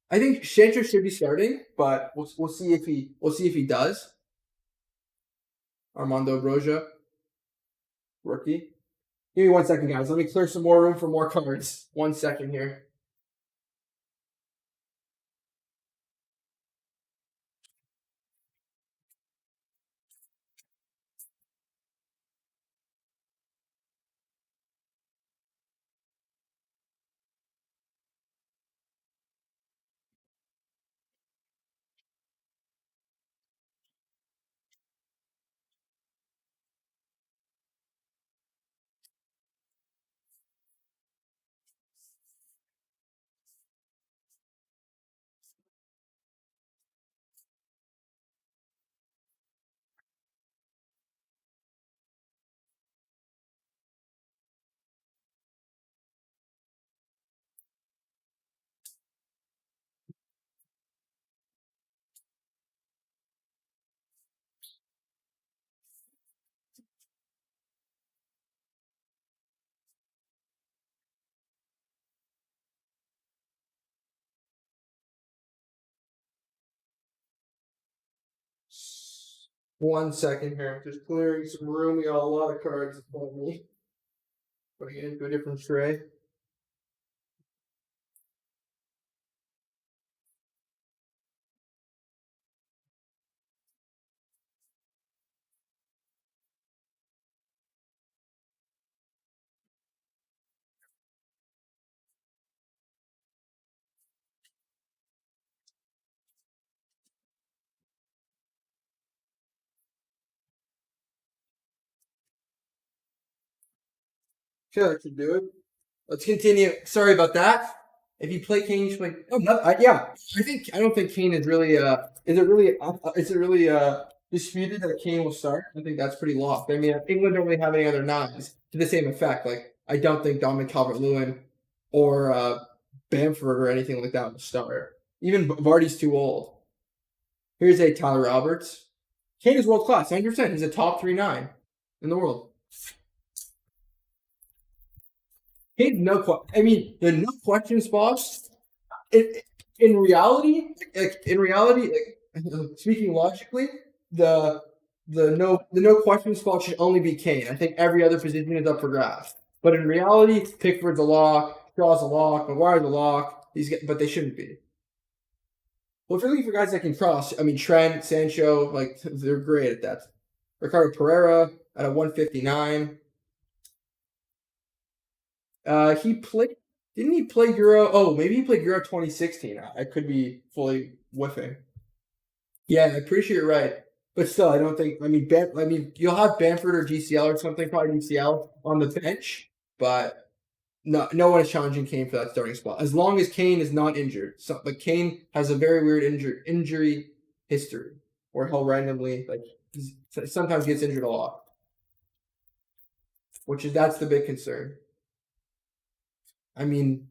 I think Sancho should be starting, but we'll see if he does. Armando Broja, rookie. Give me 1 second, guys. Let me clear some more room for more cards. 1 second here. One second here. Just clearing some room. We got a lot of cards in front of me. Putting it into a different tray. Sure, that should do it. Let's continue. Sorry about that. If you play Kane, you should play. Oh no, yeah. I don't think Kane is really. Is it really disputed that Kane will start? I think that's pretty locked. I mean, England don't really have any other nines to the same effect. Like I don't think Dominic Calvert-Lewin or Bamford or anything like that will start. Even Vardy's too old. Here's a Tyler Roberts. Kane is world class, 100%. He's a top 3-9 in the world. Kane's I mean, the no question spots. In reality, speaking logically, the no question spot should only be Kane. I think every other position is up for grabs. But in reality, Pickford's a lock, Shaw's a lock, Maguire's a lock. But they shouldn't be. Well, if you're looking for guys that can cross, I mean Trent, Sancho, like they're great at that. Ricardo Pereira at a 159. He played. Didn't he play Euro? Oh, maybe he played Euro 2016. I could be fully whiffing. Yeah, I'm pretty sure you're right. But still, I don't think. I mean, you'll have Bamford or GCL or something, probably GCL on the bench, but no one is challenging Kane for that starting spot as long as Kane is not injured. But Kane has a very weird injury history, where he'll randomly sometimes gets injured a lot, that's the big concern. I mean,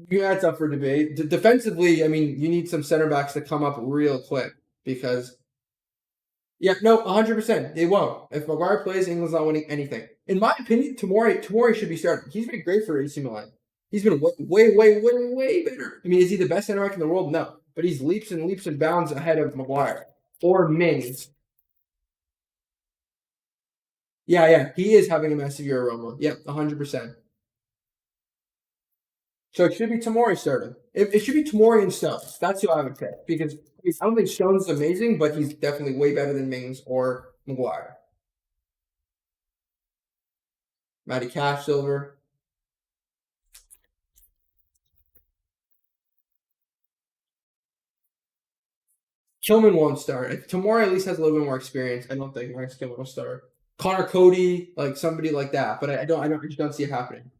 that's up for debate. Defensively, I mean, you need some center backs to come up real quick because, 100%. They won't. If Maguire plays, England's not winning anything. In my opinion, Tomori should be starting. He's been great for AC Milan. He's been way better. I mean, is he the best center back in the world? No. But he's leaps and bounds ahead of Maguire or Mings. Yeah. He is having a massive year, Roma. Yep, 100%. So it should be Tomori starting. It should be Tomori and Stones. That's who I would pick because I don't think Stones is amazing, but he's definitely way better than Mings or Maguire. Matty Cash, Silver. Tillman won't start. Tomori at least has a little bit more experience. I don't think Max Tillman will start. Connor Cody, like somebody like that, but I just don't see it happening.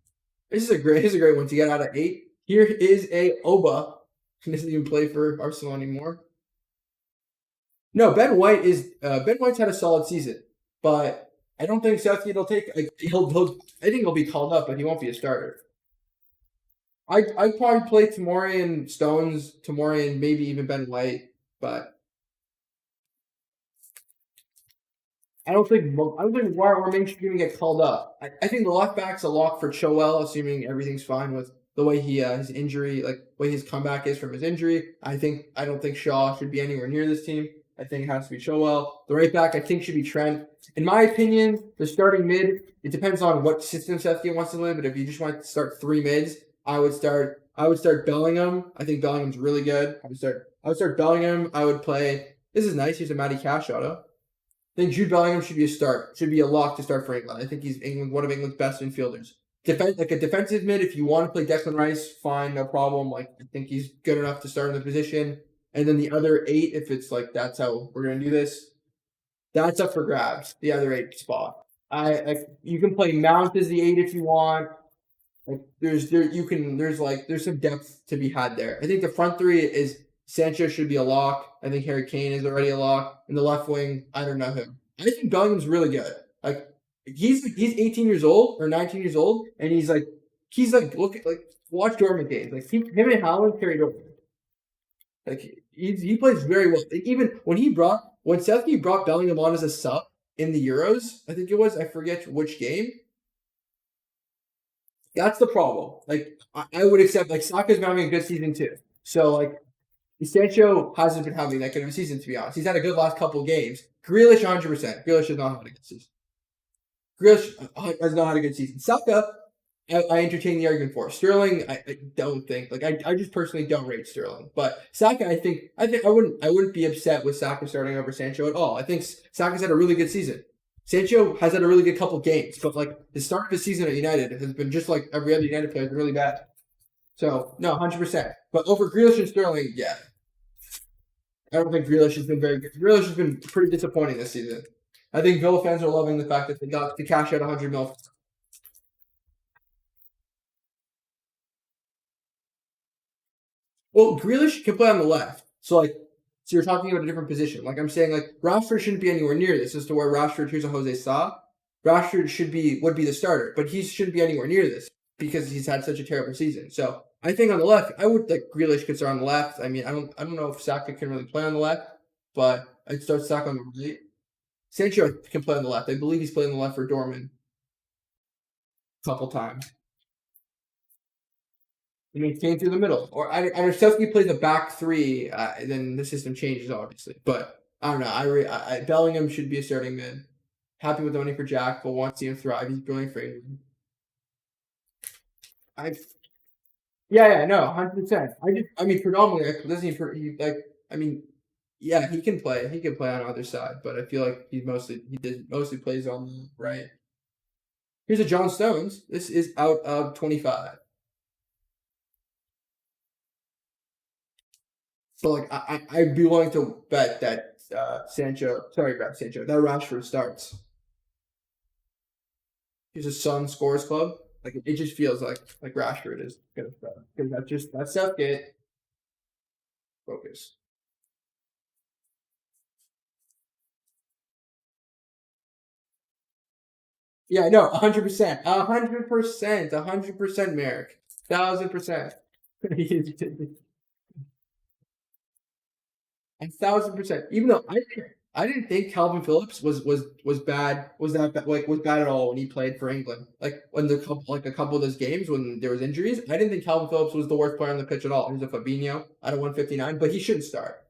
This is a great one to get out of 8. Here is a Oba. He doesn't even play for Arsenal anymore. No, Ben White's had a solid season, but I don't think Southgate will take. I think he'll be called up, but he won't be a starter. I'd probably play Tomori and Stones, Tomori and maybe even Ben White, but I don't think Maguire or Mings should even get called up. I think the left back's a lock for Chilwell, assuming everything's fine with the way he his injury, like the way his comeback is from his injury. I don't think Shaw should be anywhere near this team. I think it has to be Chilwell. The right back, I think, should be Trent. In my opinion, the starting mid, it depends on what system Southgate wants to win, but if you just want to start 3 mids, I would start Bellingham. I think Bellingham's really good. I would start Bellingham. I would play. This is nice. Here's a Matty Cash auto. I think Jude Bellingham should be a start. Should be a lock to start for England. I think he's one of England's best infielders. Like a defensive mid, if you want to play Declan Rice, fine, no problem. I think he's good enough to start in the position. And then the other 8, if it's that's how we're gonna do this, that's up for grabs. The other 8 spot. You can play Mount as the 8 if you want. There's some depth to be had there. I think the front 3 is Sancho should be a lock. I think Harry Kane is already a lock. In the left wing, I don't know him. I think Bellingham's really good. He's 18 years old or 19 years old, and he's watch Dortmund games. Him and Haaland carried over. He plays very well. Even when Southgate brought Bellingham on as a sub in the Euros, I think it was. I forget which game. That's the problem. I would accept Saka's been having a good season too. So Sancho hasn't been having that good of a season, to be honest. He's had a good last couple games. Grealish, 100%. Grealish has not had a good season. Grealish has not had a good season. Saka, I entertain the argument for. Sterling, I don't think. I just personally don't rate Sterling. But Saka, I wouldn't be upset with Saka starting over Sancho at all. I think Saka's had a really good season. Sancho has had a really good couple games, but the start of his season at United has been just like every other United player, really bad. So no, 100%. But over Grealish and Sterling, yeah. I don't think Grealish has been very good. Grealish has been pretty disappointing this season. I think Villa fans are loving the fact that they got to cash out 100 mil. Well, Grealish can play on the left. So you're talking about a different position. Like I'm saying, like Rashford shouldn't be anywhere near this. As to where Rashford, here's a Jose Sa. Rashford would be the starter, but he shouldn't be anywhere near this because he's had such a terrible season. So I think on the left, I would like Grealish could start on the left. I mean, I don't know if Saka can really play on the left, but I'd start Saka on the right. Sancho can play on the left. I believe he's played on the left for Dortmund a couple times. I mean, came through the middle. Or I if Southgate plays a back three, then the system changes obviously. But I don't know. Bellingham should be a starting mid. Happy with the money for Jack, but want to see him thrive. He's brilliant for England. I yeah, no, 100%. I mean predominantly like, doesn't he like I mean yeah, he can play. He can play on either side, but I feel like mostly plays on the right. Here's a John Stones. This is out of 25. So like I'd be willing to bet that that Rashford starts. He's a Sun Scores Club. Like it just feels like Rashford is gonna start because that's Southgate focus. Yeah, no, 100%, 100%, 100%, Merrick, 1,000%. 1,000%. Even though I didn't think Calvin Phillips was bad was bad at all when he played for England. Like when a couple of those games when there was injuries, I didn't think Calvin Phillips was the worst player on the pitch at all. He's a Fabinho out of 159, but he shouldn't start.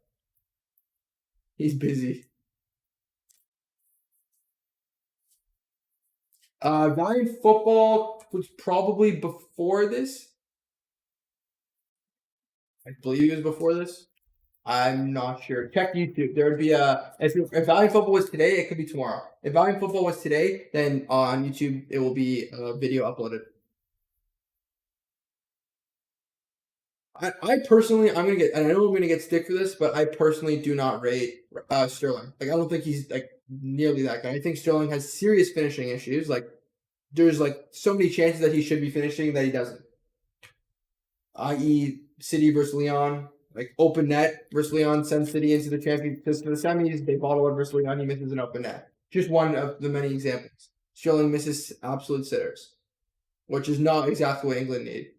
He's busy. Valiant Football was probably before this. I believe it was before this. I'm not sure. Check YouTube. There would be if Valiant Football was today, it could be tomorrow. If Valiant Football was today, then on YouTube it will be a video uploaded. I personally, I know I'm gonna get stick for this, but I personally do not rate Sterling. Like I don't think he's like nearly that good. I think Sterling has serious finishing issues. Like there's like so many chances that he should be finishing that he doesn't. I.e., City versus Leon, like open net versus Leon sends City into the champion because for the semis they bottle it versus Leon. He misses an open net. Just one of the many examples. Sterling misses absolute sitters, which is not exactly what England need.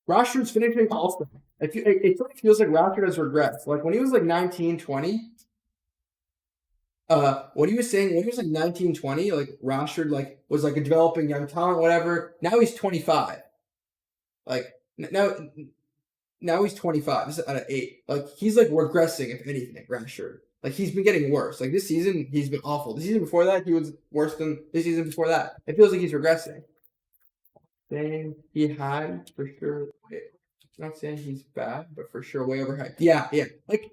Rashford's finishing also. It sort of feels like Rashford has regressed. Like when he was like 19, 20, what he was saying when he was like 19, 20, like Rashford like was like a developing young talent, whatever. Now he's 25. Like now he's 25. This is out of 8. Like he's like regressing if anything, Rashford. Like he's been getting worse. Like this season he's been awful. The season before that he was worse than the season before that. It feels like he's regressing. Saying he had for sure. Not saying he's bad, but for sure way overhyped. Yeah, yeah. Like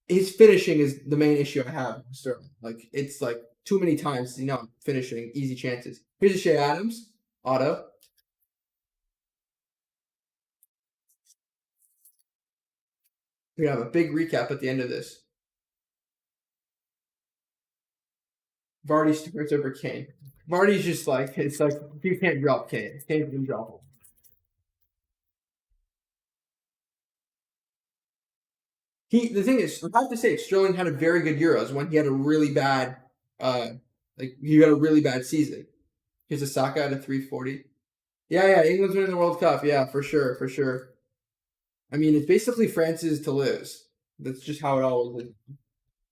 his finishing is the main issue I have with Sterling. Like it's like too many times he's not finishing easy chances. Here's a Shea Adams auto. We have a big recap at the end of this. Vardy starts over Kane. Vardy's just like it's like you can't drop Kane. Kane can drop him. The thing is, I have to say, Sterling had a very good Euros when he had a really bad, he had a really bad season. Here's a Saka at a 340. Yeah, yeah, England's winning the World Cup. Yeah, for sure, for sure. I mean, it's basically France's to lose. That's just how it always is.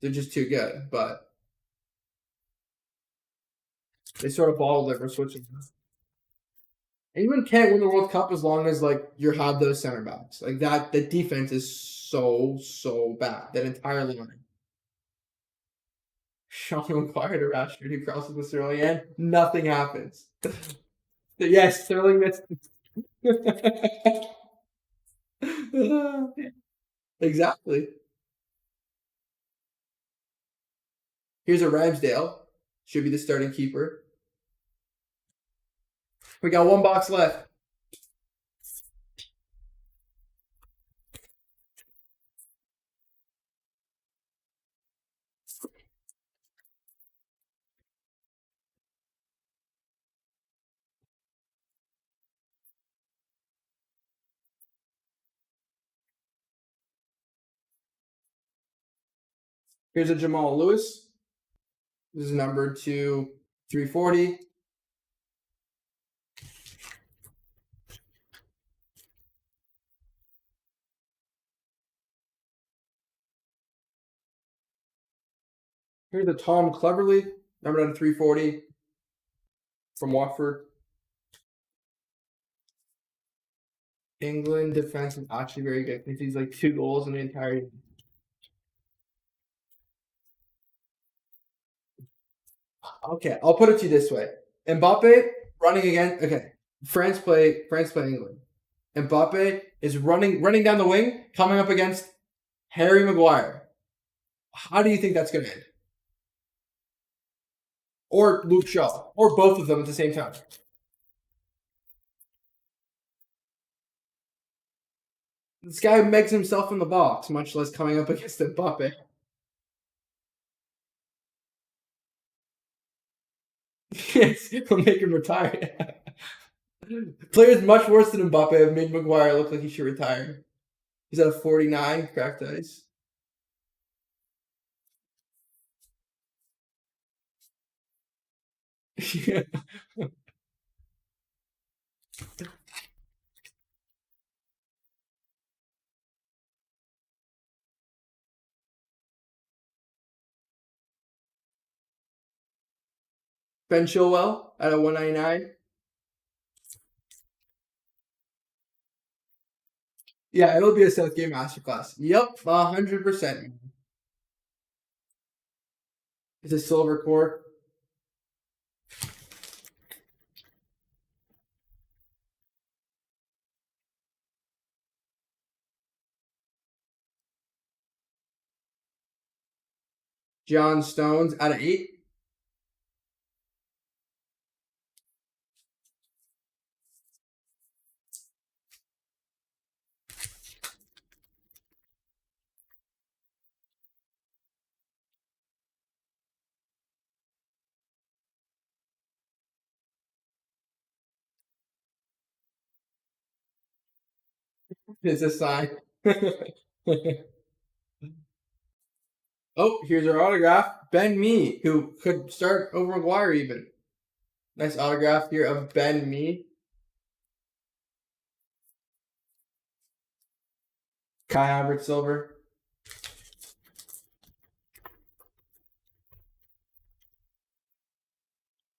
They're just too good, but they sort of bottled it for switching. England can't win the World Cup as long as like you have those center backs. Like that, the defense is so bad. That entire line. Sean McGuire to Rashford who crosses with Sterling and nothing happens. Yes, Sterling missed. Exactly. Here's a Ramsdale. Should be the starting keeper. We got one box left. Here's a Jamal Lewis. This is number 340. Here's a Tom Cleverley, number 340 from Watford. England defense is actually very good. He's like 2 goals in the entire. Okay, I'll put it to you this way: Mbappe running again. Okay, France play England. Mbappe is running down the wing, coming up against Harry Maguire. How do you think that's going to end? Or Luke Shaw, or both of them at the same time. This guy makes himself in the box, much less coming up against Mbappe. Yes, he'll make him retire. Players much worse than Mbappe have made Maguire look like he should retire. He's at a 49, cracked ice. Ben Chilwell at a 199. Yeah, it'll be a Southgate masterclass. Yep, 100%. It's a silver core. John Stones out of 8. It's a sign. Oh, here's our autograph. Ben Mee, who could start over Maguire even. Nice autograph here of Ben Mee. Kai Havertz silver.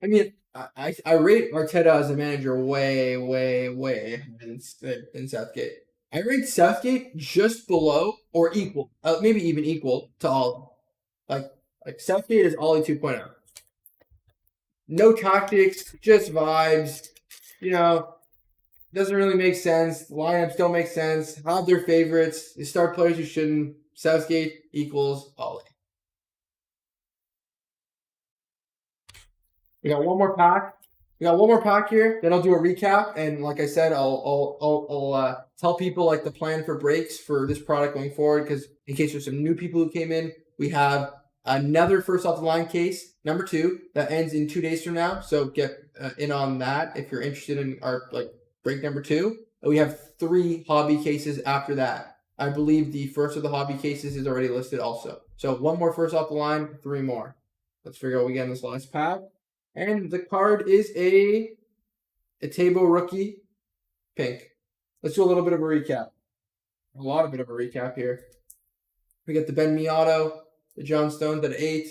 I mean, I rate Arteta as a manager way than Southgate. I rate Southgate just below or equal, maybe even equal to Ollie. Like Southgate is Ollie 2.0. No tactics, just vibes. You know, doesn't really make sense. Lineups don't make sense. Have their favorites. You start players who shouldn't. Southgate equals Ollie. We got one more pack. We got one more pack here. Then I'll do a recap, and like I said, I'll tell people like the plan for breaks for this product going forward. Because in case there's some new people who came in, we have another first off the line case number 2 that ends in 2 days from now. So get in on that if you're interested in our like break number 2. We have 3 hobby cases after that. I believe the first of the hobby cases is already listed also. So one more first off the line, 3 more. Let's figure out what we get in this last pack. And the card is a table rookie pink. Let's do a little bit of a recap. A lot of bit of a recap here. We get the Ben Mee auto, the John Stones at 8,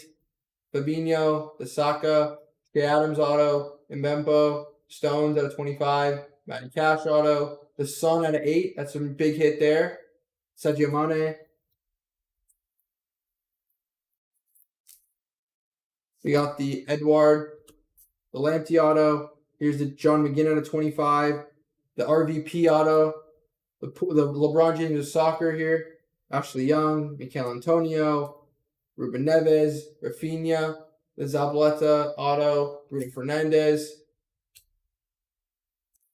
Fabinho, the Saka, Jay Adams auto, Mbempo, Stones at a 25, Matty Cash auto, the Son at an 8. That's a big hit there. Sadio Mane. We got the Edouard, the Lamptey auto. Here's the John McGinn at a 25. The RVP auto. The LeBron James of soccer here. Ashley Young, Mikel Antonio, Ruben Neves, Rafinha, the Zabaleta auto, Bruno Fernandes,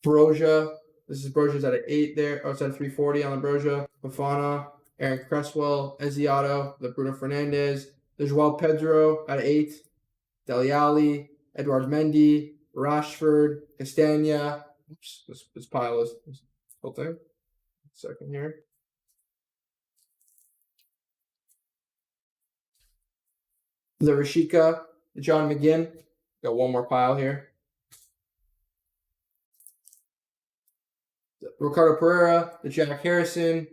Broja. This is Broja's at an 8 there. Oh, it's at a 340 on the Broja. Fofana, Aaron Cresswell, Ezzy auto, the Bruno Fernandes, the Joao Pedro at an 8. Dele Alli, Edouard Mendy, Rashford, Castagna. Oops, this pile is whole thing. Second here. the Rashika, the John McGinn. Got one more pile here. The Ricardo Pereira, the Jack Harrison,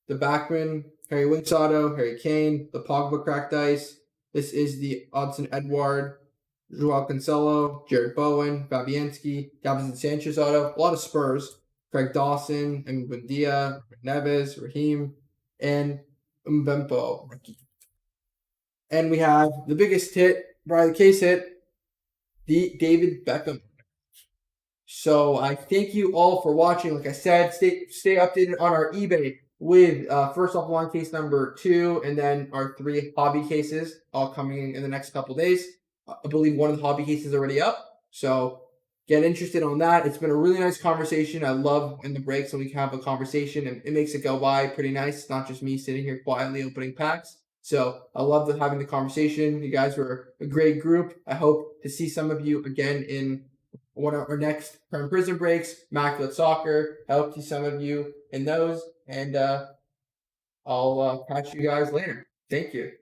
the Backman, Harry Winks auto, Harry Kane, the Pogba cracked ice. This is the Odson Edward, Joao Cancelo, Jared Bowen, Fabianski, Davinson Sanchez auto. A lot of Spurs. Craig Dawson, Mbuendia, Neves, Raheem, and Mbempo. And we have the biggest hit, probably the case hit, the David Beckham. So I thank you all for watching. Like I said, stay updated on our eBay with first off line case number 2, and then our 3 hobby cases all coming in the next couple days. I believe one of the hobby cases is already up, so get interested on that. It's been a really nice conversation. I love in the breaks when we can have a conversation, and it makes it go by pretty nice. It's not just me sitting here quietly opening packs. So I love having the conversation. You guys were a great group. I hope to see some of you again in one of our next Prizm breaks, Immaculate Soccer. I hope to see some of you in those, and I'll catch you guys later. Thank you.